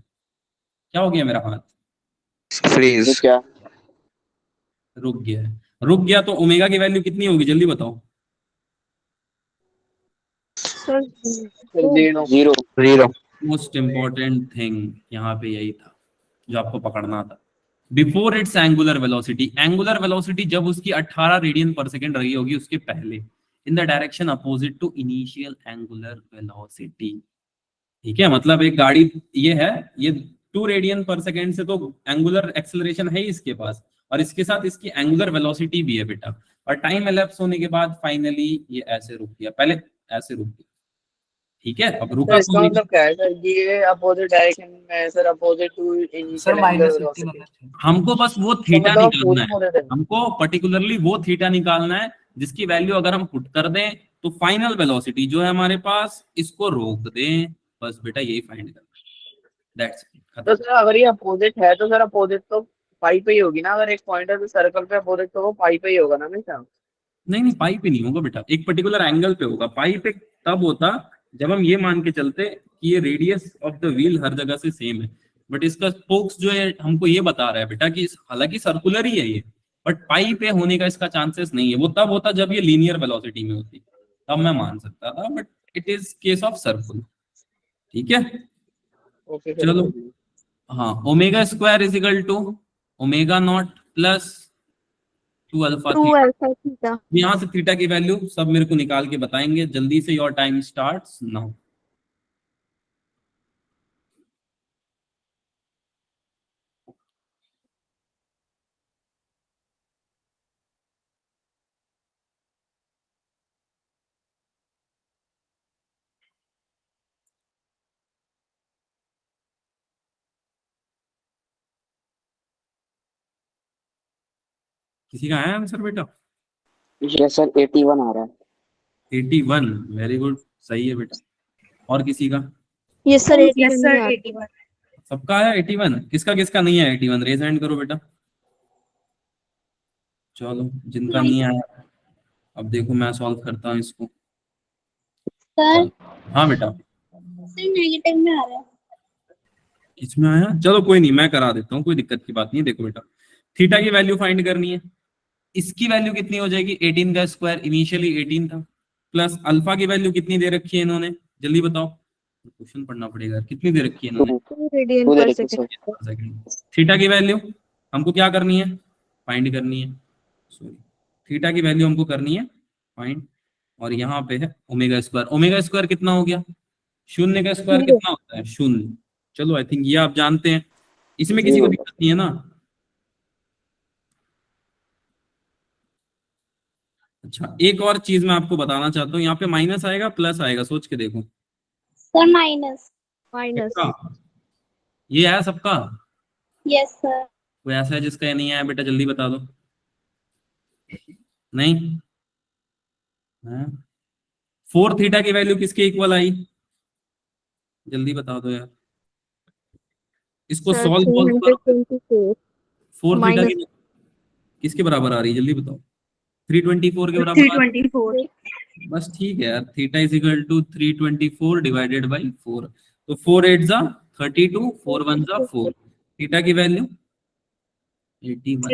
क्या हो गया मेरा हाथ? Freeze. तो क्या? रुक गया है। रुक गया तो ओमेगा की वैल्यू कितनी होगी जल्दी बताओ? Sir, zero. Zero. Most important thing यहाँ पे यही था जो आपको पकड़ना था। Before its angular velocity, angular velocity जब उसकी 18 रेडियन पर सेकंड रही होगी उसके पहले, in the direction opposite to initial angular velocity. ठीक है, मतलब एक गाड़ी ये है, ये 2 रेडियन पर सेकंड से तो एंगुलर एक्सेलरेशन है ही इसके पास, और इसके साथ इसकी एंगुलर वेलोसिटी भी है बेटा, और टाइम एलैप्स होने के बाद फाइनली ये ऐसे रुक गया, पहले ऐसे रुक गया। ठीक है, अब रुका सर इसका तो मतलब क्या है सर, ये अपोजिट डायरेक्शन में है sir, opposite to Sir initial minus angular 15 velocity. होना चाहिए. हमको बस वो तो थीटा मतलब निकालना है, पूरी हमको पर्टिकुलरली वो थीटा निकालना है जिसकी वैल्यू अगर हम पुट कर दें तो फाइनल वेलोसिटी जो है हमारे पास, इसको रोक दें, बस बेटा यही फाइंड करना है। That's it. तो सर अगर ये अपोजिट है तो सर अपोजिट तो पाई पे ही होगी ना, अगर एक पॉइंट है तो सर्कल पे अपोजिट तो वो पाई पे ही होगा ना हमेशा। नहीं पाई पे नहीं होगा बेटा, एक पर्टिकुलर एंगल पे होगा। पाई पे तब होता जब हम ये मान के चलते कि ये रेडियस ऑफ द व्हील हर जगह से सेम है, बट इसका स्पोक्स जो है हमको ये बता रहा है बेटा कि हालांकि सर्कुलर ही है ये, बट पाई पे होने का इसका चांसेस नहीं है। वो तब होता जब ये लीनियर वेलोसिटी में होती, तब मैं मान सकता था, but it is case of circle. ठीक है ओके चलो, हाँ, omega square is equal to omega naught plus 2 alpha 2 theta. alpha theta. यहाँ से थीटा की वैल्यू सब मेरे को निकाल के बताएंगे जल्दी से। Your time starts now. किसी का आया आंसर बेटा? यस सर 81 आ रहा है। 81, वेरी गुड, सही है बेटा। और किसी का? Yes sir, Yes, sir, 81. सबका आया 81? किसका किसका नहीं है 81? रेज हैंड करो बेटा। चलो जिनका नहीं आया, अब देखो मैं सॉल्व करता हूँ इसको। Sir, हाँ बेटा, नेगेटिव में आ रहा है। इसमें आया, चलो कोई नहीं, मैं करा देता हूँ, कोई दिक्कत की बात नहीं है। देखो बेटा, थीटा की वैल्यू फाइंड करनी है, इसकी वैल्यू कितनी हो जाएगी? 18 का स्क्वायर, इनिशियली 18 था, प्लस अल्फा की वैल्यू कितनी दे रखी है इन्होंने, जल्दी बताओ, क्वेश्चन पढ़ना पड़ेगा, कितनी दे रखी है इन्होंने, 2 रेडियन दे पर रखी है सेकंड। सर। थीटा की वैल्यू हमको क्या करनी है, फाइंड करनी है, सॉरी थीटा की वैल्यू हमको करनी है फाइंड, और यहाँ पे है ओमेगा स्क्वायर। ओमेगा स्क्वायर कितना हो गया, शून्य का स्क्वायर Zero. कितना होता है, शून्य। चलो आई थिंक ये आप जानते हैं, इसमें किसी को Zero. दिक्कत नहीं है ना। अच्छा एक और चीज मैं आपको बताना चाहता हूँ, यहाँ पे माइनस आएगा प्लस आएगा, सोच के देखो। Sir minus. माइनस। किसका? ये है सबका? Yes sir. कोई ऐसा है जिसका ये नहीं आया बेटा, जल्दी बता दो। नहीं, 4 थीटा की वैल्यू किसके इक्वल आई, जल्दी बता दो यार, इसको सर सॉल्व करो। 324 4 थीटा माइनस की किसके बराबर आ रही है, जल्दी बताओ। 324 के बराबर आ रही है? 324। बस ठीक है यार, theta is equal to 324 divided by 4, तो 4 8 जा 32, 4 1 जा 4, थीटा की वैल्यू 81।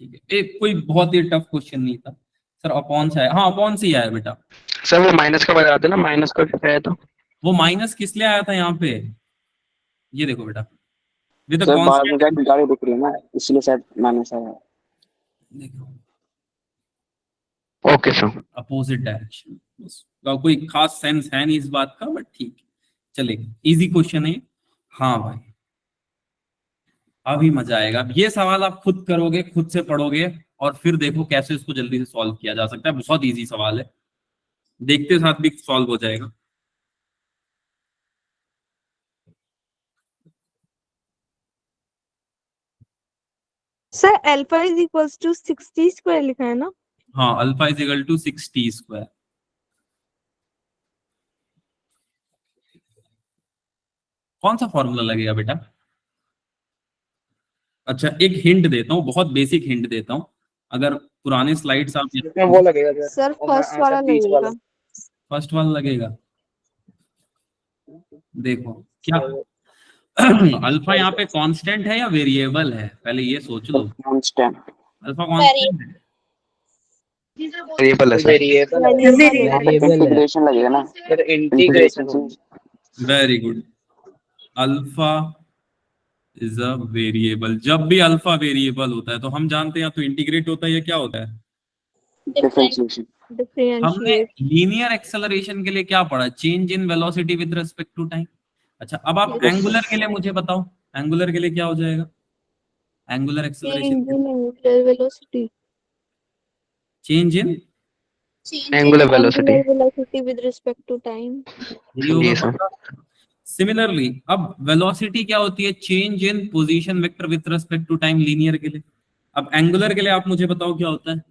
ठीक है, एक कोई बहुत ही टफ क्वेश्चन नहीं था सर, अपॉन से आया, हाँ अपॉन से ही आया बेटा। सर वो माइनस का बता देना, माइनस का क्या है तो। वो माइनस किस लिए आया था यहाँ पे, ये देखो बेटा, विद द सर बाद में कांस्टेंट, क्या गाड़ी दिख रही है ना, इसलिए शायद माइनस आया। देखो ओके सर। अपोजिट डायरेक्शन, कोई खास सेंस है नहीं इस बात का, बट ठीक चलेगा, इजी क्वेश्चन है। हाँ भाई अभी मजा आएगा, अब ये सवाल आप खुद करोगे, खुद से पढ़ोगे, और फिर देखो कैसे इसको जल्दी से सॉल्व किया जा सकता है। बहुत इजी सवाल है, देखते साथ भी सॉल्व हो जाएगा। Sir alpha is equals to 60 square लिखा है ना। हाँ alpha is equal to 6t square. कौन सा फॉर्मूला लगेगा बेटा? अच्छा एक हिंट देता हूँ, बहुत बेसिक हिंट देता हूँ, अगर पुराने स्लाइड्स आप, वो लगेगा सर फर्स्ट वाला लगेगा। फर्स्ट वाला लगेगा, देखो क्या अल्फा यहाँ पे कांस्टेंट है या वेरिएबल है, पहले ये सोच लो। कांस्टेंट। अल्फा कांस्टेंट है, वेरिएबल है सर। यहाँ पे वेरिएबल है। इंटीग्रेशन लगेगा ना, फिर integration integration. Very good. Alpha is a variable, जब भी अल्फा वेरिएबल होता है तो हम जानते हैं या तो इंटीग्रेट होता है या क्या होता है, डिफरेंशिएशन। हमने डिफरेंशिएट। लीनियर एक्सेलरेशन के लिए क्या पढ़ा, change in velocity with respect to time. अच्छा अब आप एंगुलर के लिए मुझे बताओ, एंगुलर के लिए क्या हो जाएगा, angular acceleration, velocity. Change in angular velocity. Velocity with respect to time. जी सर। सिमिलरली अब वेलोसिटी क्या होती है, change in position vector with respect to time linear के लिए। अब एंगुलर के लिए आप मुझे बताओ क्या होता है,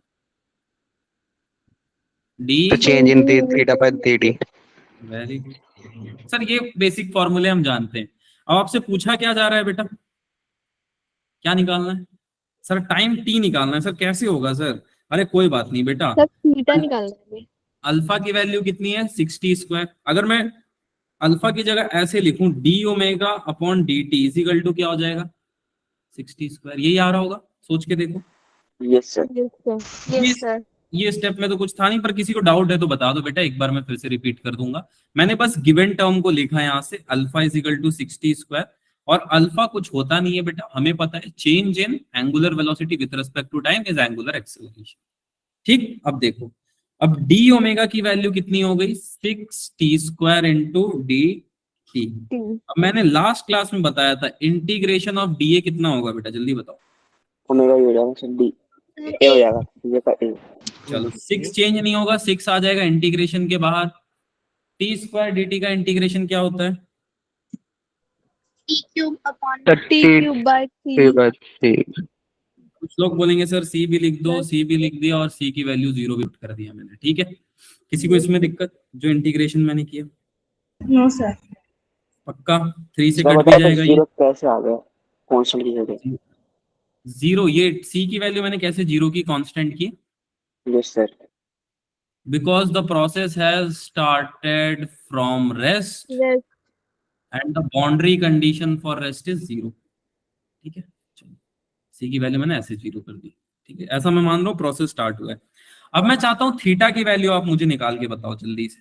डी। तो change in theta by dt। Very good sir, ये बेसिक फॉर्मूले हम जानते हैं। अब आपसे पूछा क्या जा रहा है बेटा, क्या निकालना है सर, टाइम टी निकालना है सर, कैसे होगा सर, अरे कोई बात नहीं बेटा, सर थीटा निकालना है। अल्फा की वैल्यू कितनी है 60 स्क्वायर, अगर मैं अल्फा की जगह ऐसे लिखूं D omega upon D T is equal to क्या हो जाएगा 60 स्क्वायर, यही आ रहा होगा, सोच के देखो। Yes sir. Yes sir. ये स्टेप में तो कुछ था नहीं, पर किसी को डाउट है तो बता दो बेटा, एक बार मैं फिर से रिपीट कर दूंगा। मैंने बस गिवन टर्म को लिखा है यहाँ से, alpha is equal to 60 square, और अल्फा कुछ होता नहीं है बेटा, हमें पता है change in angular velocity with respect to time is angular acceleration. ठीक, अब देखो, अब डी ओमेगा की वैल्यू कितनी हो गई 6t square into D T. अब मैंने लास्ट क्लास में बताया था इंटीग्रेशन ऑफ डी ए कितना होगा बेटा, जल्दी बताओ। ओमेगा ही हो जाएगा सर, डी ए हो जाएगा, ये का ए। चलो 6 चेंज नहीं होगा, 6 आ जाएगा इंटीग्रेशन के बाहर। टी स्क्वायर डी टी का इंटीग्रेशन क्या होता है, t क्यूब अपॉन तो t क्यूब बाय 3। कुछ लोग बोलेंगे सर सी भी लिख दो, सी भी लिख दिया और सी की वैल्यू 0 भी कर दिया मैंने, ठीक है। किसी को इसमें दिक्कत, जो इंटीग्रेशन मैंने किया? No sir. पक्का 3 से सर कट भी बताओ जाएगा ये जीरो कैसे आ गया कांस्टेंट की जगह? 0, ये सी की वैल्यू मैंने कैसे 0 की कांस्टेंट की, yes sir. Because the process has started from rest and the boundary condition for rest is 0, ठीक है। सी की वैल्यू मैंने ऐसे 0 कर दी, ठीक है, ऐसा मैं मान रहा हूँ प्रोसेस स्टार्ट हुआ है। अब मैं चाहता हूँ थीटा की वैल्यू आप मुझे निकाल के बताओ जल्दी से,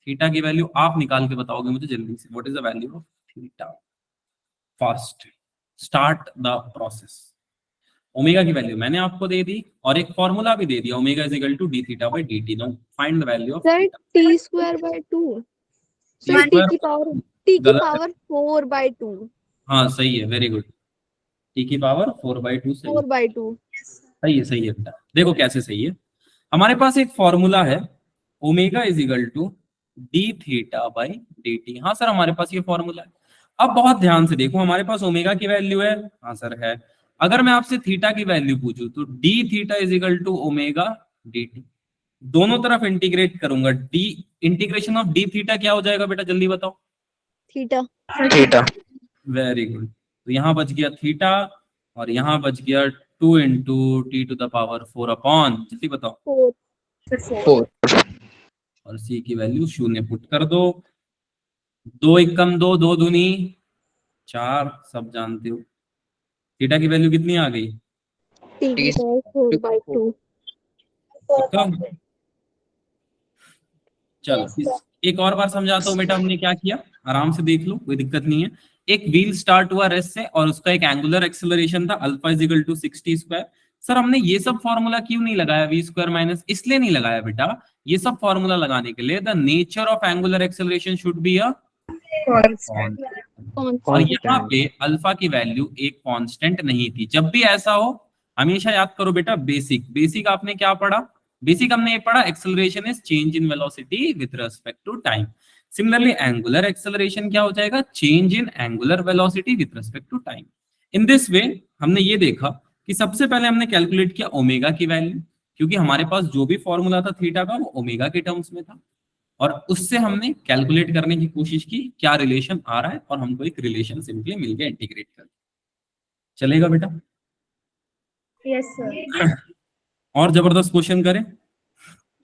थीटा की वैल्यू आप निकाल के बताओगे मुझे जल्दी से। What is the value of theta? Fast start the process. Omega की वैल्यू मैंने आपको दे दी और एक फॉर्मूला भी दे दिया, omega is equal to D theta by D T. Now find the value of sir theta. t square by 2 T sir square t की गलत है। पावर 4 by 2 हाँ सही है, वेरी गुड। टी की पावर 4/2 सही 4 by 2 सही है बेटा। देखो कैसे सही है, हमारे पास एक फॉर्मूला है omega is equal to D theta by D T. हाँ सर हमारे पास ये फॉर्मूला है। अब बहुत ध्यान से देखो, हमारे पास ओमेगा की वैल्यू है, हाँ सर है। अगर मैं आपसे थीटा की वैल्यू पूछूं तो D theta is equal to omega D T. दोनों तरफ इंटीग्रेट करूंगा, D integration of D theta क्या हो जाएगा बेटा जल्दी बताओ? Theta theta. Very good. तो यहाँ बच गया थीटा और यहाँ बच गया 2 into T to the power 4 upon, जल्दी बताओ, 4 और सी की वैल्यू 0 पुट कर दो। 2 एकम 2, 2 दूनी 4, सब जानते हो। थीटा की वैल्यू कितनी आ गई? t की पावर 4 by 2 पक्का? चलो एक और बार समझाता हूँ बेटा, हमने क्या किया, आराम से देख लो, कोई दिक्कत नहीं है। एक व्हील स्टार्ट हुआ रेस्ट से और उसका एक एंगुलर एक्सेलरेशन था alpha is equal to 60 square. Sir हमने ये सब फॉर्मूला क्यों नहीं लगाया वी स्क्वायर माइनस? इसलिए नहीं लगाया बेटा, ये सब फॉर्मूला लगाने के लिए the nature of angular acceleration should be a और यहाँ पे अल्फा की वैल्यू एक कांस्टेंट नहीं थी। जब भी ऐसा हो हमेशा याद करो बेटा बेसिक आपने क्या पढ़ा? बेसिक हमने ये पढ़ा acceleration is change in velocity with respect to time. Similarly angular acceleration क्या हो जाएगा? Change in angular velocity with respect to time. In this way हमने ये देखा कि सबसे पहले हमने कैलकुलेट किया ओमेगा की वैल्यू, क्योंकि हमारे पास जो भी फॉर्मूला था थीटा का वो ओमेगा के टर्म्स में था, और उससे हमने कैलकुलेट करने की कोशिश की क्या रिलेशन आ रहा है, और हमको एक रिलेशन सिंपली मिल गया इंटीग्रेट कर। चलेगा बेटा? यस सर और जबरदस्त क्वेश्चन करें?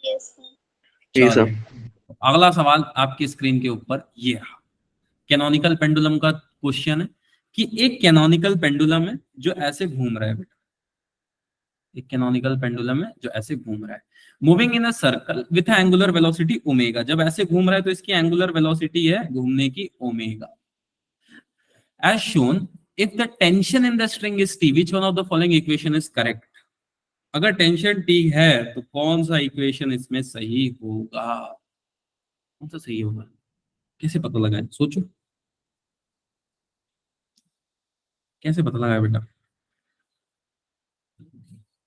यस जी सर। चलो, अगला सवाल आपकी स्क्रीन के ऊपर ये रहा। कैनोनिकल पेंडुलम का क्वेश्चन है कि एक कैनोनिकल पेंडुलम है जो ऐसे घूम रहा है बेटा, एक कैनोनिकल पेंडुलम है जो ऐसे घूम रहा है, moving in a circle with angular velocity omega. जब ऐसे घूम रहा है तो इसकी एंगुलर वेलोसिटी है घूमने की omega. As shown if the tension in the string is T, which one of the following equation is correct? अगर टेंशन टी है तो कौन सा इक्वेशन इसमें सही होगा? कौन सा सही होगा? कैसे पता लगाए? सोचो कैसे पता लगाए बेटा?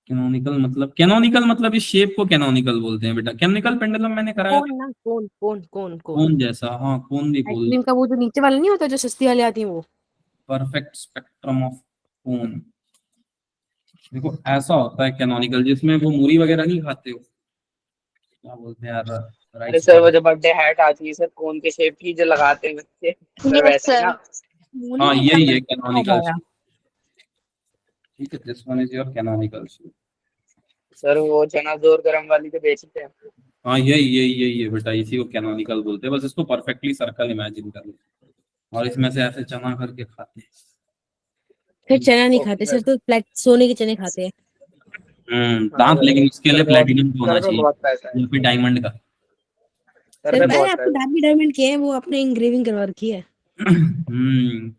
कैनोनिकल मतलब इस शेप को कैनोनिकल बोलते हैं बेटा। कैनोनिकल पेंडुलम मैंने कराया कौन ना कौन कोन जैसा, हाँ कोन भी बोल, आइसक्रीम का वो जो नीचे वाला नहीं होता जो सस्ती वाली आती है वो। Perfect spectrum of cone. देखो ऐसा होता है कैनोनिकल, जिसमें वो मूरी वगैरह नहीं खाते हो, क्या बोलते हैं यार, अरे राइस। सर वो जो बर्थडे हैट आती है सर कोन के शेप की जो लगाते हैं बच्चे, सर वैसे ही ना। हाँ यही है कैनोनिकल। ठीक है, this one is your canonical. Sir वो चना जोर गरम वाली जो बेचते हैं। हाँ यही है बेटा, इसी को कैनोनिकल बोलते हैं। बस इसको परफेक्टली सर्कल इमेजिन कर लो और इसमें से ऐसे चना करके खाते हैं। फिर चना नहीं खाते सर, तो प्लेट सोने के चने खाते हैं। दांत, लेकिन उसके लिए प्लेटिनम होना सर पे चाहिए बहुत पैसा है, या फिर डायमंड का। सर सर पे मैंने बहुत आपको पैसा है। डायमंड किए हैं, वो आपने इंग्रेविंग करवा रखी है। हम्म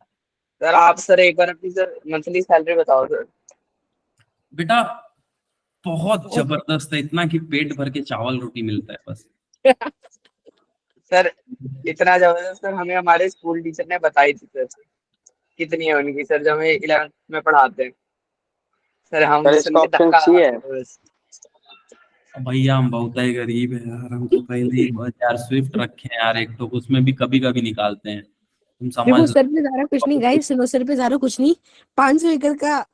सर आप सर एक बार अपनी सर मंथली सैलरी बताओ सर। बेटा बहुत जबरदस्त है, इतना कि पेट भर के चावल रोटी मिलता है बस। सर इतना जबरदस्त सर हमें हमारे स्कूल टीचर ने बताई थी सर, कितनी है उनकी सर, जब हमें 11th में पढ़ाते हैं सर, हम सर सुन इसका के ऑप्शन धक्का सी है। लगाते हैं बस। भैया हम बहुत ही गरीब है यार, हमको पहले ही बहुत यार स्विफ्ट रखे हैं यार, एक तो उसमें भी कभी कभी निकालते हैं, तुम देखो समझ लो। सर पे ज्यादा कुछ नहीं गाइस, सुनो सर पे ज्यादा कुछ नहीं, 500 एकड़ का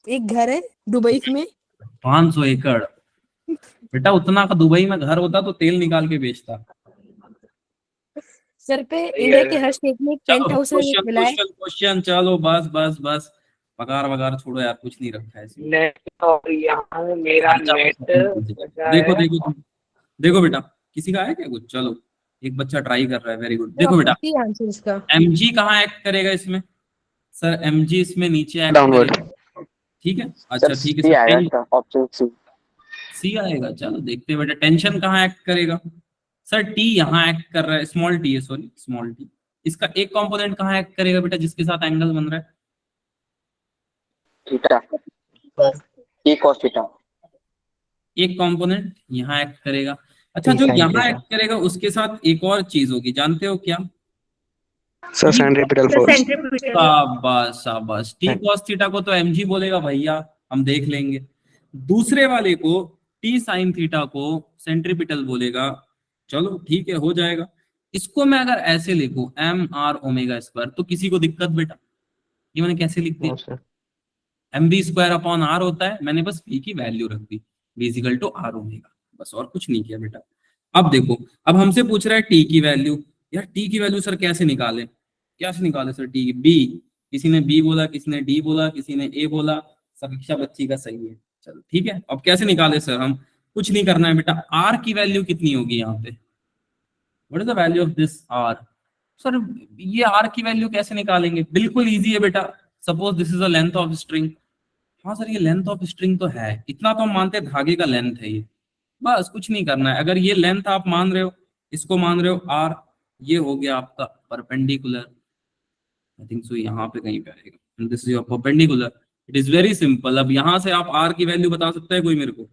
एक घर है दुबई में। 500 एकड़ बेटा, उतना का दुबई में घर होता तो तेल निकाल के बेचता। सर पे इंडिया के हर स्टेट में एक चलो पेंट हाउस मिला है। क्वेश्चन चलो बस पगार वगार छोड़ो यार, कुछ नहीं रखा है इसमें। नेट और यहाँ मेरा नेट देखो बेटा, किसी का है क्या कुछ? चलो एक बच्चा ट्राई कर रहा है, वेरी गुड। देखो बेटा आंसर इसका mg कहाँ एक्ट करेगा इसमें? सर mg इसमें नीचे एक्ट डाउनवर्ड। करेगा, ठीक है। अच्छा ठीक सी आएगा है, इसका ऑप्शन सी। सी आएगा। चलो देखते हैं बेटा, टेंशन कहाँ एक्ट करेगा सर? टी यहाँ एक्ट कर रहा है, स्मॉल टी है, सॉरी स्मॉल टी। इसका एक कंपोनेंट कहाँ एक्ट करेगा बेटा जिसके साथ एंगल बन रहा है? Theta, T cos theta. एक कंपोनेंट यहाँ एक्ट करेगा। अच्छा, T जो sin यहाँ theta। एक्ट करेगा उसके साथ एक और चीज होगी, जानते हो क्या? Sir centripetal force. शाबाश शाबाश। टी कॉस थीटा को तो mg बोलेगा भैया, हम देख लेंगे। दूसरे वाले को टी साइन थीटा को सेंट्रीपिटल बोलेगा। चलो ठीक है, हो जाएगा। इसको मैं अगर ऐसे लिखूं एम आर ओमेगा स्क्वायर, तो किसी को दिक्कत बेटा? ये मैंने कैसे लिख दिया? No sir. M B square upon R होता है, मैंने बस पी की वैल्यू रख दी, B equal to R omega, बस और कुछ नहीं किया बेटा। अब देखो, अब हमसे पूछ रहा है टी की वैल्यू। यार टी की वैल्यू सर कैसे निकाले? कैसे निकाले सर टी की? बी, किसी ने बी बोला, किसी ने डी बोला, किसी ने ए बोला, समीक्षा बच्ची का सही है। चलो ठीक है, अब कैसे निकाले सर? हम कुछ नहीं करना है बेटा। आर की वैल्यू कितनी होगी यहाँ पे? What is the value of this R? Sir ये आर की वैल्यू कैसे निकालेंगे? बिल्कुल इजी है बेटा। Suppose this is the length of string. हाँ सर ये लेंथ ऑफ स्ट्रिंग तो है, इतना तो हम मानते हैं धागे का लेंथ है ये, बस कुछ नहीं करना है। अगर ये लेंथ आप मान रहे हो, इसको मान रहे हो आर, ये हो गया आपका परपेंडिकुलर। आई थिंक सो यहाँ पे कहीं पे आएगा, this is your perpendicular. It is very simple. अब यहां से आप आर की वैल्यू बता सकता है कोई मेरे को?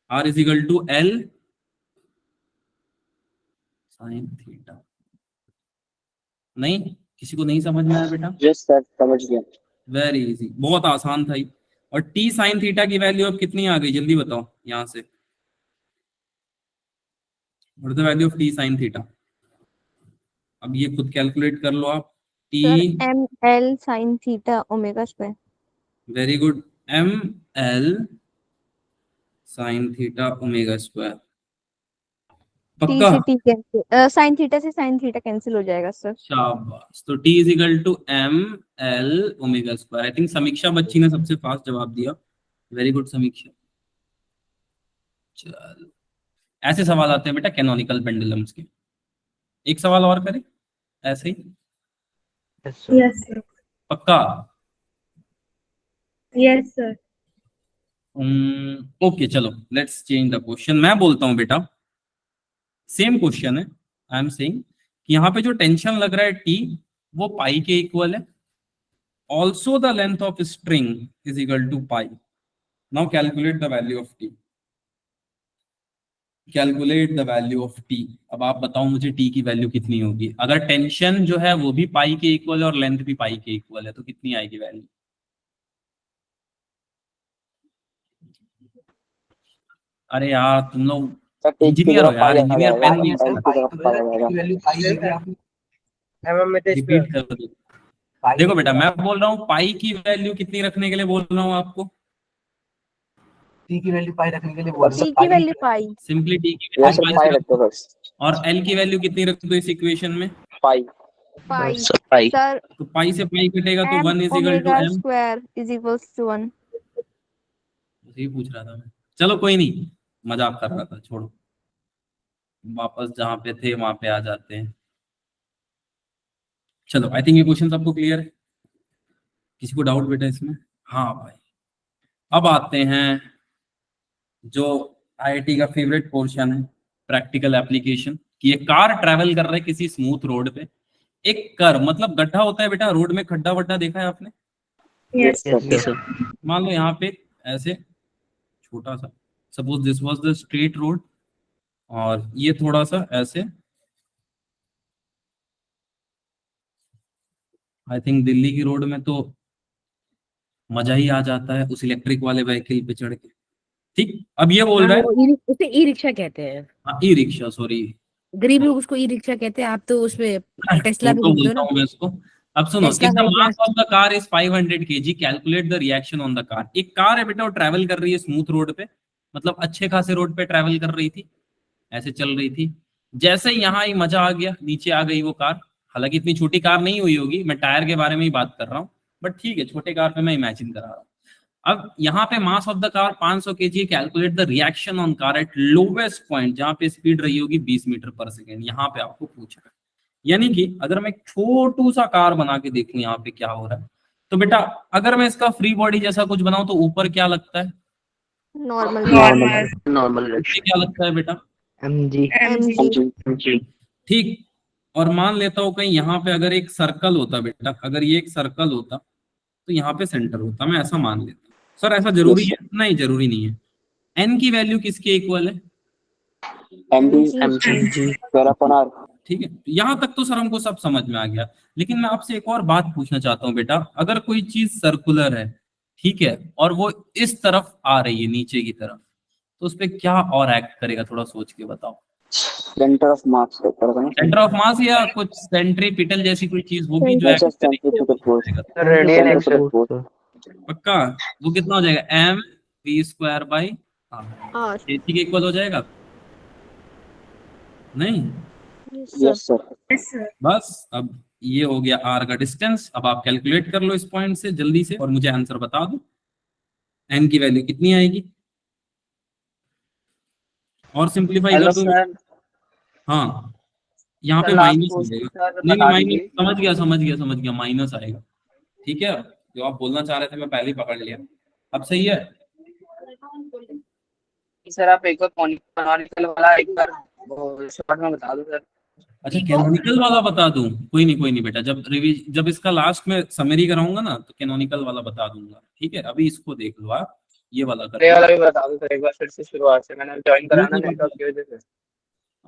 R is equal to L sine theta. नहीं, किसी को नहीं समझ में आया बेटा? यस सर, समझ गया। वेरी इजी, बहुत आसान था ये। और टी साइन थीटा की वैल्यू अब कितनी आ गई जल्दी बताओ यहां से? What is the value of T sine theta? अब ये खुद कैलकुलेट कर लो आप। T, sir M L sine theta omega square. Very good, M L sine theta omega square. T पक्का? से टी कैंसिल, साइन थीटा से साइन थीटा कैंसिल हो जाएगा सर। शाबाश। तो T is equal to M L omega square. I think समीक्षा बच्ची ने सबसे फास्ट जवाब दिया। वेरी गुड समीक्षा। चलो, ऐसे सवाल आते हैं बेटा कैनोनिकल पेंडुलम्स के। एक सवाल और करें ऐसे ही? Yes sir. Yes sir. पक्का? Yes sir. ओके चलो, लेट्स चेंज द क्वेश्चन। मैं बोलता हूं बेटा, सेम क्वेश्चन है। आई एम सेइंग कि यहाँ पे जो टेंशन लग रहा है टी, वो पाई के इक्वल है। Also the length of string is equal to pi. Now calculate the value of T. Calculate the value of T. अब आप बताओ मुझे टी की वैल्यू कितनी होगी? अगर टेंशन जो है वो भी पाई के इक्वल है और लेंथ भी पाई के इक्वल है, तो कितनी आएगी वैल्यू? अरे यार तुम लोग सर टी की इंजीनियर जगह हो यार, पाई आ इंजीनियर जाएगा, पेन नहीं एल है। की जगह पाई आ जाएगा। वैल्यू पाई ले लिया आपने। रिपीट कर दो। देखो बेटा, मैं बोल रहा हूँ पाई की वैल्यू कितनी रखने के लिए बोल रहा हूँ आपको? टी की वैल्यू पाई रखने के लिए बोल टी की वैल्यू पाई। सिंपली टी की यहाँ सर वैल्यू पाई पाई रखते हो बस। और एल की वैल्यू कितनी रख दो इस इक्वेशन में? Pi. Pi sir pi. Sir. तो पाई से पाई कटेगा तो M 1 is equal to omega M. Square is equals to 1। यही पूछ रहा था मैं। चलो कोई नहीं, मजाक कर रहा था, छोड़ो। वापस जहां पे थे वहां पे आ जाते हैं। चलो, आई थिंक ये क्वेश्चन सबको क्लियर है। किसी को डाउट बेटा इसमें? हाँ भाई। अब आते हैं जो आईआईटी का फेवरेट पोर्शन है, प्रैक्टिकल एप्लीकेशन। कि ये कार ट्रैवल कर रहे किसी स्मूथ रोड पे। एक कर मतलब गड्ढा होता है बेटा, रोड में खड्डा वड्डा देखा है आपने? Yes yes sir. सर। मान लो यहाँ पे ऐसे छोटा सा, suppose this was the straight road, और ये थोड़ा सा ऐसे। आई थिंक दिल्ली की रोड में तो मजा ही आ जाता है उस इलेक्ट्रिक वाले व्हीकल पे चढ़ के। ठीक, अब ये बोल रहा है, उसे ई रिक्शा कहते हैं। ई रिक्शा, सॉरी गरीब लोग उसको ई रिक्शा कहते हैं। आप तो उसमें टेस्ला भी ऑटो बोलते हो बोलता ना। हूँ मैं इसको। अब सुनो, टेस्ला इफ द का मास इतिहास। Of the car is 500 kg, calculate the reaction on the car. एक कार है बेटा, वो ट्रैवल कर रही है स्मूथ रोड पे, मतलब अच्छे खासे रोड पे ट्रैवल कर रही थी, ऐसे चल रही थी। जैसे ही यहाँ ही मजा आ गया, नीचे आ गई वो कार। हालांकि इतनी छोटी कार नहीं हुई होगी, मैं टायर के बारे में ही बात कर रहा हूँ, बट ठीक है, छोटे कार पे मैं इमेजिन करा रहा हूँ। अब यहाँ पे mass of the car 500 kg, calculate the reaction on car eight lowest point, जहां पे स्पीड रही होगी 20 मीटर पर सेकेंड। यहाँ पे आपको पूछ रहा है, यानी कि अगर मैं एक छोटू सा कार बना के देखूं यहाँ पे क्या हो रहा है, तो बेटा अगर मैं इसका फ्री बॉडी जैसा कुछ बनाऊं तो ऊपर क्या लगता है? Normal. नॉर्मल ये क्या लगता है बेटा? mg mg. ठीक। और मान लेता हूँ कहीं यहाँ पे अगर एक सर्कल होता बेटा, अगर ये एक सर्कल होता तो यहाँ पे सेंटर होता, मैं ऐसा मान लेता। सर ऐसा जरूरी Yes, है? नहीं जरूरी नहीं है। एन की वैल्यू किसके इक्वल है? mg square upon R. ठीक है, यहाँ तक तो सर हमको सब समझ में आ गया। लेकिन मैं आपसे एक और बात पूछना चाहता हूँ बेटा, अगर कोई चीज सर्कुलर है, ठीक है, और वो इस तरफ आ रही है नीचे की तरफ, तो उस पर क्या और एक्ट करेगा? थोड़ा सोच के बताओ। Centre of mass centre of mass या कुछ सेंट्रीपिटल जैसी कोई चीज होगी जो अच्छा, एक्ट करेगी? Centrifugal force. Sir radial action. पक्का? वो कितना हो जाएगा? M V square by R. के इक्वल हो जाएगा? नहीं? Yes sir. बस अब ये हो गया आर का डिस्टेंस। अब आप कैलकुलेट कर लो इस पॉइंट से जल्दी से और मुझे आंसर बता दो, एन की वैल्यू कितनी आएगी? और सिंपलीफाई हेलो कर दो। सर। हाँ, यहाँ पे सर लास्ट माइनस क्वेश्चन आएगा। सर नहीं बता माइनस, दीजिए। समझ गया, माइनस आएगा। ठीक है, जो आप बोलना चाह रहे थे मैं पहले ही पकड़ लिया। अब सही है? सर आप एक बार कॉनिकल वाला एक बार वो शॉर्ट में बता दो सर। अच्छा, कैनोनिकल वाला बता दूं? कोई नहीं बेटा, जब इसका लास्ट में समरी कराऊंगा ना तो कैनोनिकल वाला बता दूंगा। ठीक है, अभी इसको देख लो आप, ये वाला कर ये लो। वाला भी बता दो सर एक बार फिर से शुरुआत से, मैंने ज्वाइन कराना नेटवर्क की वजह से।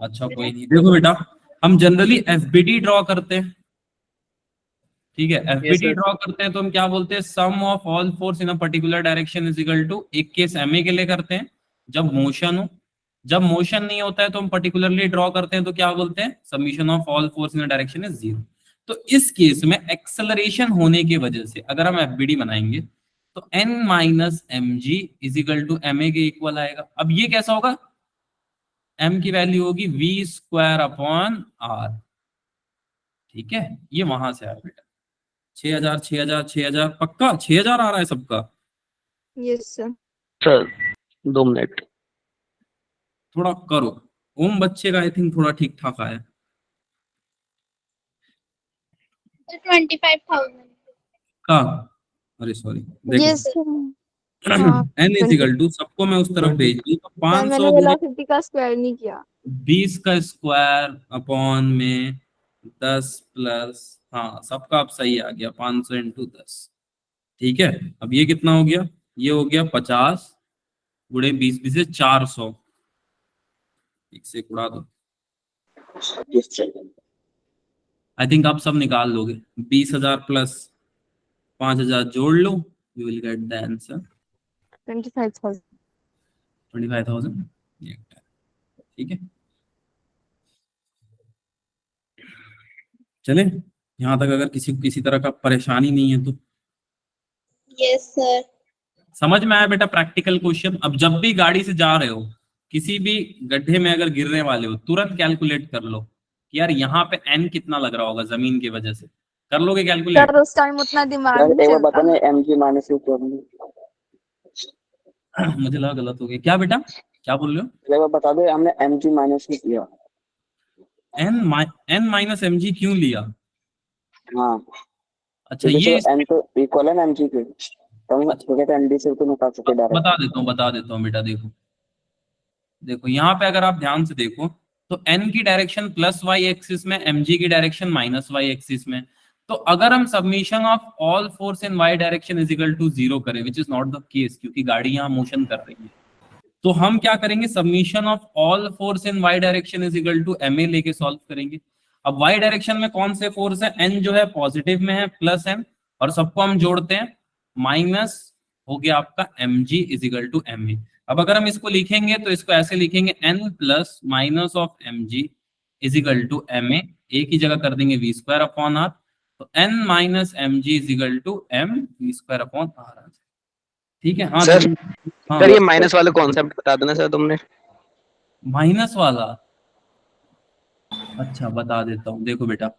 अच्छा कोई नहीं, देखो बेटा, हम जनरली एफबीडी ड्रॉ करते हैं। ठीक है, एफबीडी sir. ड्रॉ करते हैं तो हम क्या बोलते हैं? Sum of all force in a particular direction is equal to, एक केस एमए के लिए करते हैं जब मोशन हो। जब मोशन नहीं होता है तो हम पर्टिकुलरली ड्रॉ करते हैं तो क्या बोलते हैं? Summation of all force in a direction is 0। तो इस केस में एक्सेलरेशन होने की वजह से अगर हम एफबीडी बनाएंगे तो n minus M G is equal to M A के इक्वल आएगा। अब ये कैसा होगा? m की वैल्यू होगी v स्क्वायर अपॉन r। ठीक है, ये वहां से आया बेटा। 6000 पक्का 6000 आ रहा है सबका? Yes, sir. Sir 2 minute. थोड़ा करो। ओम बच्चे का आई थिंक थोड़ा ठीक ठाक आया। 25,000 का? अरे सॉरी, Yes, sir. हाँ, n इज इक्वल टू, सबको मैं उस तरफ भेज दूं तो सर 500 मैंने वेलोसिटी का स्क्वायर नहीं किया। 20 का स्क्वायर अपॉन में 10 प्लस, हाँ सबका अब सही आ गया, 500 इंटू 10। ठीक है, अब ये कितना हो गया? ये हो गया 50 गुणे 20 से 400। एक से उड़ा दो, आई थिंक आप सब निकाल लोगे। 20,000 प्लस 5,000 जोड़ लो, you will get the answer 25,000. 25,000। ठीक है, चले यहाँ तक। अगर किसी तरह का परेशानी नहीं है तो यस सर। समझ में आया बेटा प्रैक्टिकल क्वेश्चन? अब जब भी गाड़ी से जा रहे हो, किसी भी गड्ढे में अगर गिरने वाले हो, तुरंत कैलकुलेट कर लो कि यार यहाँ पे एन कितना लग रहा होगा जमीन की वजह से। कर लोगे कैलकुलेट? सर उस टाइम उतना दिमाग सर नहीं एक बार चलता। बताना mg माइनस की क्या? मुझे लगा गलत हो गया। क्या बेटा, क्या बोल रहे हो? एक बार बता दो, हमने mg माइनस की किया। एन माइनस एम जी क्यों लिया? हाँ, अच्छा ये n तो इक्वल है ना mg के, तो हम कहते हैं md से तो निकाल सकते डायरेक्ट। बता देता हूँ बेटा। देखो यहाँ पे अगर आप ध्यान से देखो तो n की डायरेक्शन प्लस वाई एक्सिस में, mg की डायरेक्शन माइनस वाई एक्सिस में। तो अगर हम submission of all force in Y direction is equal to 0 करें, which is not the case क्योंकि गाड़ी यहाँ मोशन कर रही है, तो हम क्या करेंगे? Submission of all force in Y direction is equal to M A लेके सॉल्व करेंगे। अब वाई डायरेक्शन में कौन से फोर्स है? n जो है पॉजिटिव में है, प्लस m, और सबको हम जोड़ते हैं, माइनस हो गया आपका mg is equal to M A. अब अगर हम इसको लिखेंगे तो इसको ऐसे लिखेंगे, n plus minus of mg is equal to M A, एक ही जगह कर देंगे v स्क्वायर अपॉन आर, तो n minus mg is equal to m v square upon R. ठीक है, हाँ सर हाँ सर ये माइनस वाला कॉन्सेप्ट बता देना सर तुमने। माइनस वाला। अच्छा बता देता हूँ। देखो बेटा,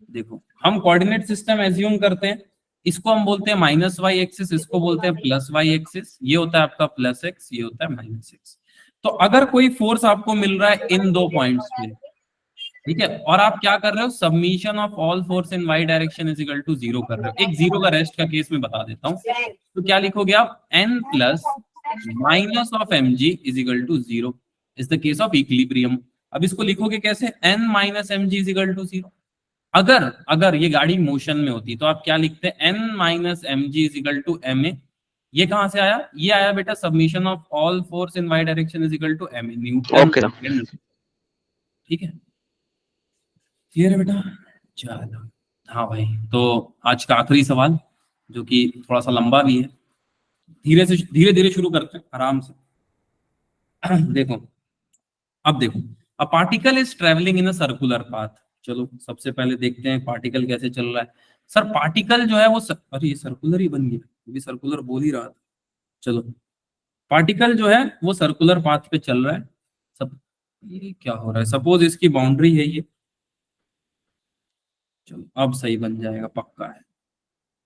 देखो हम कोऑर्डिनेट सिस्टम एज्यूम करते हैं, इसको हम बोलते हैं माइनस वाई एक्सिस, इसको बोलते हैं प्लस वाई एक्सिस। ये होता है आपका प्लस एक्स, ये होता है माइनस एक्स। तो अगर कोई फोर्स आपको मिल रहा है इन दो पॉइंट्स पे, ठीक है, और आप क्या कर रहे हो? Submission of all force in Y direction is equal to 0 कर रहे हो। एक 0 का रेस्ट का केस में बता देता हूँ, तो क्या लिखोगे आप? n plus minus of mg is equal to 0 is the case of equilibrium. अब इसको लिखोगे कैसे, n minus M G is equal to 0। अगर अगर ये गाड़ी मोशन में होती तो आप क्या लिखते हैं, n minus M G is equal to M A. ये कहां से आया, ये आया बेटा submission of all force in Y direction is equal to M A newton. Okay. ठीक है, क्लियर है बेटा। चलो हाँ भाई, तो आज का आखिरी सवाल जो कि थोड़ा सा लंबा भी है, धीरे धीरे शुरू करते हैं आराम से। देखो अब देखो, अ particle is travelling in a circular path. चलो सबसे पहले देखते हैं पार्टिकल कैसे चल रहा है। सर पार्टिकल जो है वो अरे ये सर्कुलर ही बन गया, अभी सर्कुलर बोल ही रहा था। चलो पार्टिकल जो है वो सर्कुलर पाथ पे चल रहा है। सब ये क्या हो रहा है, सपोज इसकी बाउंड्री है ये, चलो अब सही बन जाएगा पक्का है।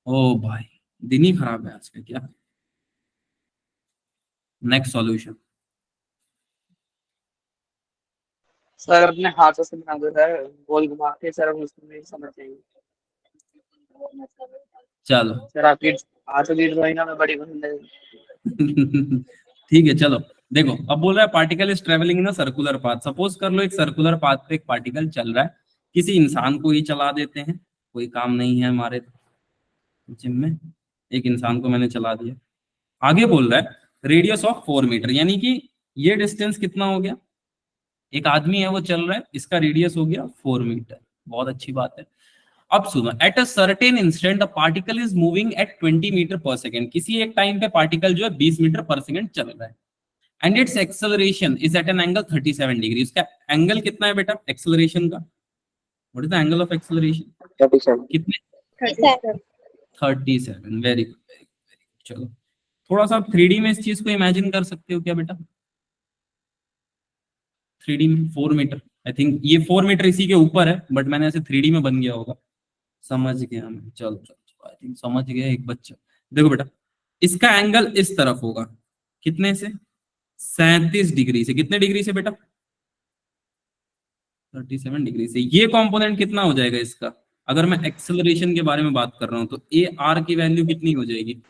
ओ भाई दिन ही खराब है आज का क्या। नेक्स्ट सॉल्यूशन, सर अपने हाथों से बना दो सर, गोल घुमा के सर, हम उसको नहीं समझ जाएंगे। चलो सर आपकी हाथों की ड्राइंग हमें बड़ी पसंद है। ठीक है चलो देखो, अब बोल रहा है particle is travelling in a circular path. Suppose कर लो एक सर्कुलर पाथ पे एक पार्टिकल चल रहा है, किसी इंसान को ही चला देते हैं, कोई काम नहीं है हमारे जिम में, एक इंसान को मैंने चला दिया। आगे बोल रहा है रेडियस ऑफ 4 मीटर, यानी कि ये डिस्टेंस कितना हो गया, एक आदमी है वो चल रहा है, इसका रेडियस हो गया 4 मीटर। बहुत अच्छी बात है। अब सुनो, at a certain instant a particle is moving at 20 metre per second. किसी एक टाइम पे पार्टिकल जो है 20 मीटर पर सेकेंड चल रहा है, and its acceleration is at an angle 37 degree. उसका एंगल कितना है बेटा एक्सेलरेशन का, what is the angle of acceleration, 37 कितने, 37। वेरी गुड। चलो थोड़ा सा 3D में इस चीज को इमेजिन कर सकते हो क्या बेटा, 3D में 4 मीटर, आई थिंक ये 4 मीटर इसी के ऊपर है, बट मैंने ऐसे 3D में बन गया होगा। समझ गया मैं, चलो चलो आई थिंक समझ गया एक बच्चा। देखो बेटा इसका एंगल इस तरफ होगा, कितने से, 37 डिग्री से। कितने डिग्री से बेटा, 37 डिग्री से। ये कंपोनेंट कितना हो जाएगा इसका, अगर मैं एक्सेलरेशन के बारे में बात कर रहा हूं तो ए आर की वैल्यू कितनी हो जाएगी,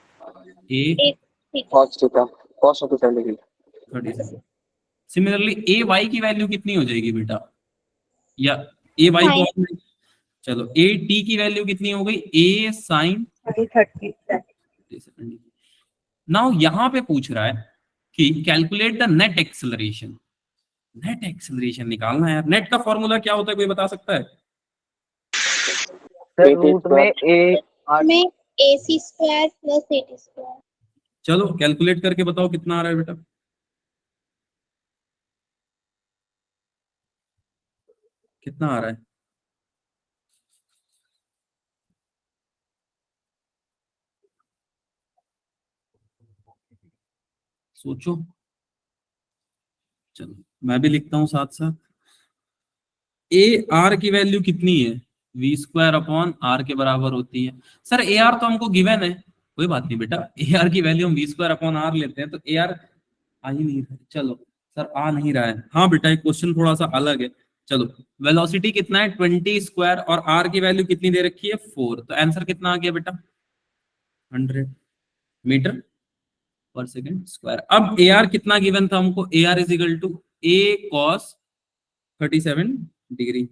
ए cos 37 डिग्री। 37। सिमिलरली ए वाई की वैल्यू कितनी हो जाएगी बेटा, या ए वाई को, चलो ए टी की वैल्यू कितनी हो गई, ए साइन 37। नाउ यहां पे पूछ रहा है कि calculate the net acceleration. Net acceleration निकालना है यार। नेट का फॉर्मूला क्या होता है, कोई बता सकता है, सर रूट में ए में AC square plus AT square. चलो कैलकुलेट करके बताओ कितना आ रहा है बेटा, कितना आ रहा है, सोचो। चलो मैं भी लिखता हूं साथ साथ। ए आर की वैल्यू कितनी है, वी स्क्वायर अपॉन आर के बराबर होती है। सर ए आर तो हमको गिवन है, कोई बात नहीं बेटा, ए आर की वैल्यू हम वी स्क्वायर अपॉन आर लेते हैं, तो ए आर आ ही नहीं रहा है। चलो सर आ नहीं रहा है, हाँ बेटा एक क्वेश्चन थोड़ा सा अलग है। चलो वेलोसिटी कितना है 20 स्क्वायर, और आर की वैल्यू कितनी दे रखी है 4, तो आंसर कितना आ गया बेटा 100 मीटर पर सेकेंड स्क्वायर। अब ए आर कितना गिवन था हमको, A R is equal to A cos 37 degree.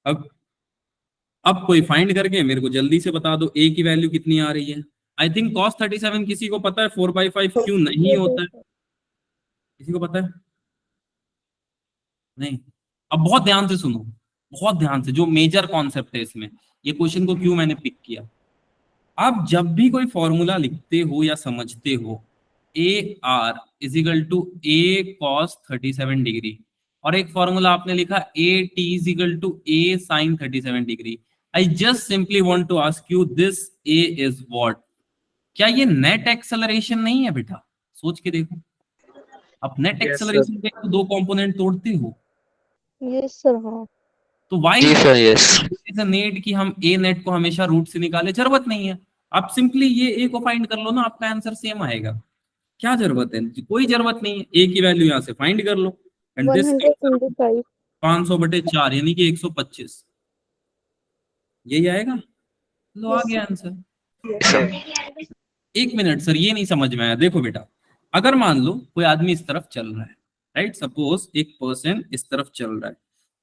अब कोई फाइंड करके मेरे को जल्दी से बता दो ए की वैल्यू कितनी आ रही है। आई थिंक cos 37 किसी को पता है 4/5 क्यों नहीं होता है, किसी को पता है, नहीं। अब बहुत ध्यान से सुनो, बहुत ध्यान से, जो मेजर कॉन्सेप्ट है इसमें, ये क्वेश्चन को क्यों मैंने पिक किया। आप जब भी कोई फॉर्मूला लिखते हो या समझते हो, A R is equal to A cos 37 degree, और एक फॉर्मूला आपने लिखा A T is equal to A sine 37 degree. I just simply want to ask you this A is what, क्या ये नेट एक्सेलरेशन नहीं है बेटा, सोच के देखो। आप नेट एक्सेलरेशन पे तो 2 कंपोनेंट तोड़ते हो, यस सर हाँ। तो वाई जी sir, yes. Is a net कि हम ए नेट को हमेशा रूट से निकाले, जरूरत नहीं है। आप सिंपली ये ए को फाइंड कर लो ना, आपका आंसर सेम आएगा। क्या जरूरत है, कोई जरूरत नहीं है। ए की वैल्यू यहाँ से फाइंड कर लो, एंड दिस 125। 500/4 यानी कि 125, यही आएगा। लो आ गया आंसर। सर एक मिनट सर, ये नहीं समझ में आया। देखो बेटा अगर मान लो कोई आदमी इस तरफ चल रहा है, राइट, सपोज एक पर्सन इस तरफ चल रहा है,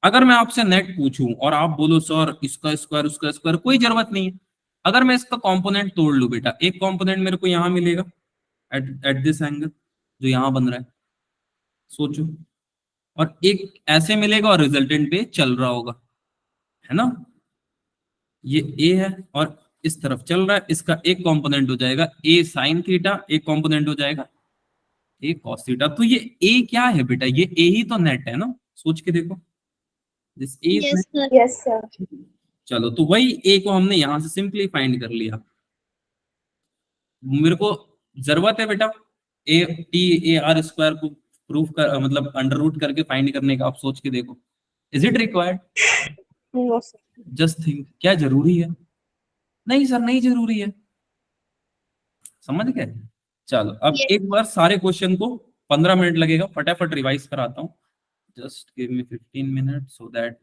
अगर मैं आपसे नेट पूछूं और आप बोलो सर इसका स्क्वायर उसका स्क्वायर, कोई जरूरत नहीं है। अगर मैं इसका कंपोनेंट तोड़ लूं बेटा, एक कंपोनेंट मेरे को यहां मिलेगा एट दिस एंगल जो यहां बन रहा है, सोचो, और एक ऐसे मिलेगा और रिजल्टेंट पे चल रहा होगा, है ना, ये ए है और इस तरफ चल रहा है, इसका एक कंपोनेंट हो जाएगा ए साइन थीटा, एक कंपोनेंट हो जाएगा ए कॉस थीटा। तो ये ए क्या है बेटा, ये ए ही तो नेट है ना, सोच के देखो, this A is Yes, sir. Yes, sir. चलो तो वही ए को हमने यहां से सिंपली फाइंड कर लिया। मेरे को जरूरत है बेटा A T A R square को प्रूफ कर, मतलब अंडर रूट करके फाइंड करने का, आप सोच के देखो, is it required? No, sir. Just think, क्या जरूरी है? नहीं सर नहीं जरूरी है, समझ गए। चलो अब Yes. एक बार सारे क्वेश्चन को 15 मिनट लगेगा, फटाफट रिवाइज कराता हूँ, just give me 15 minute so that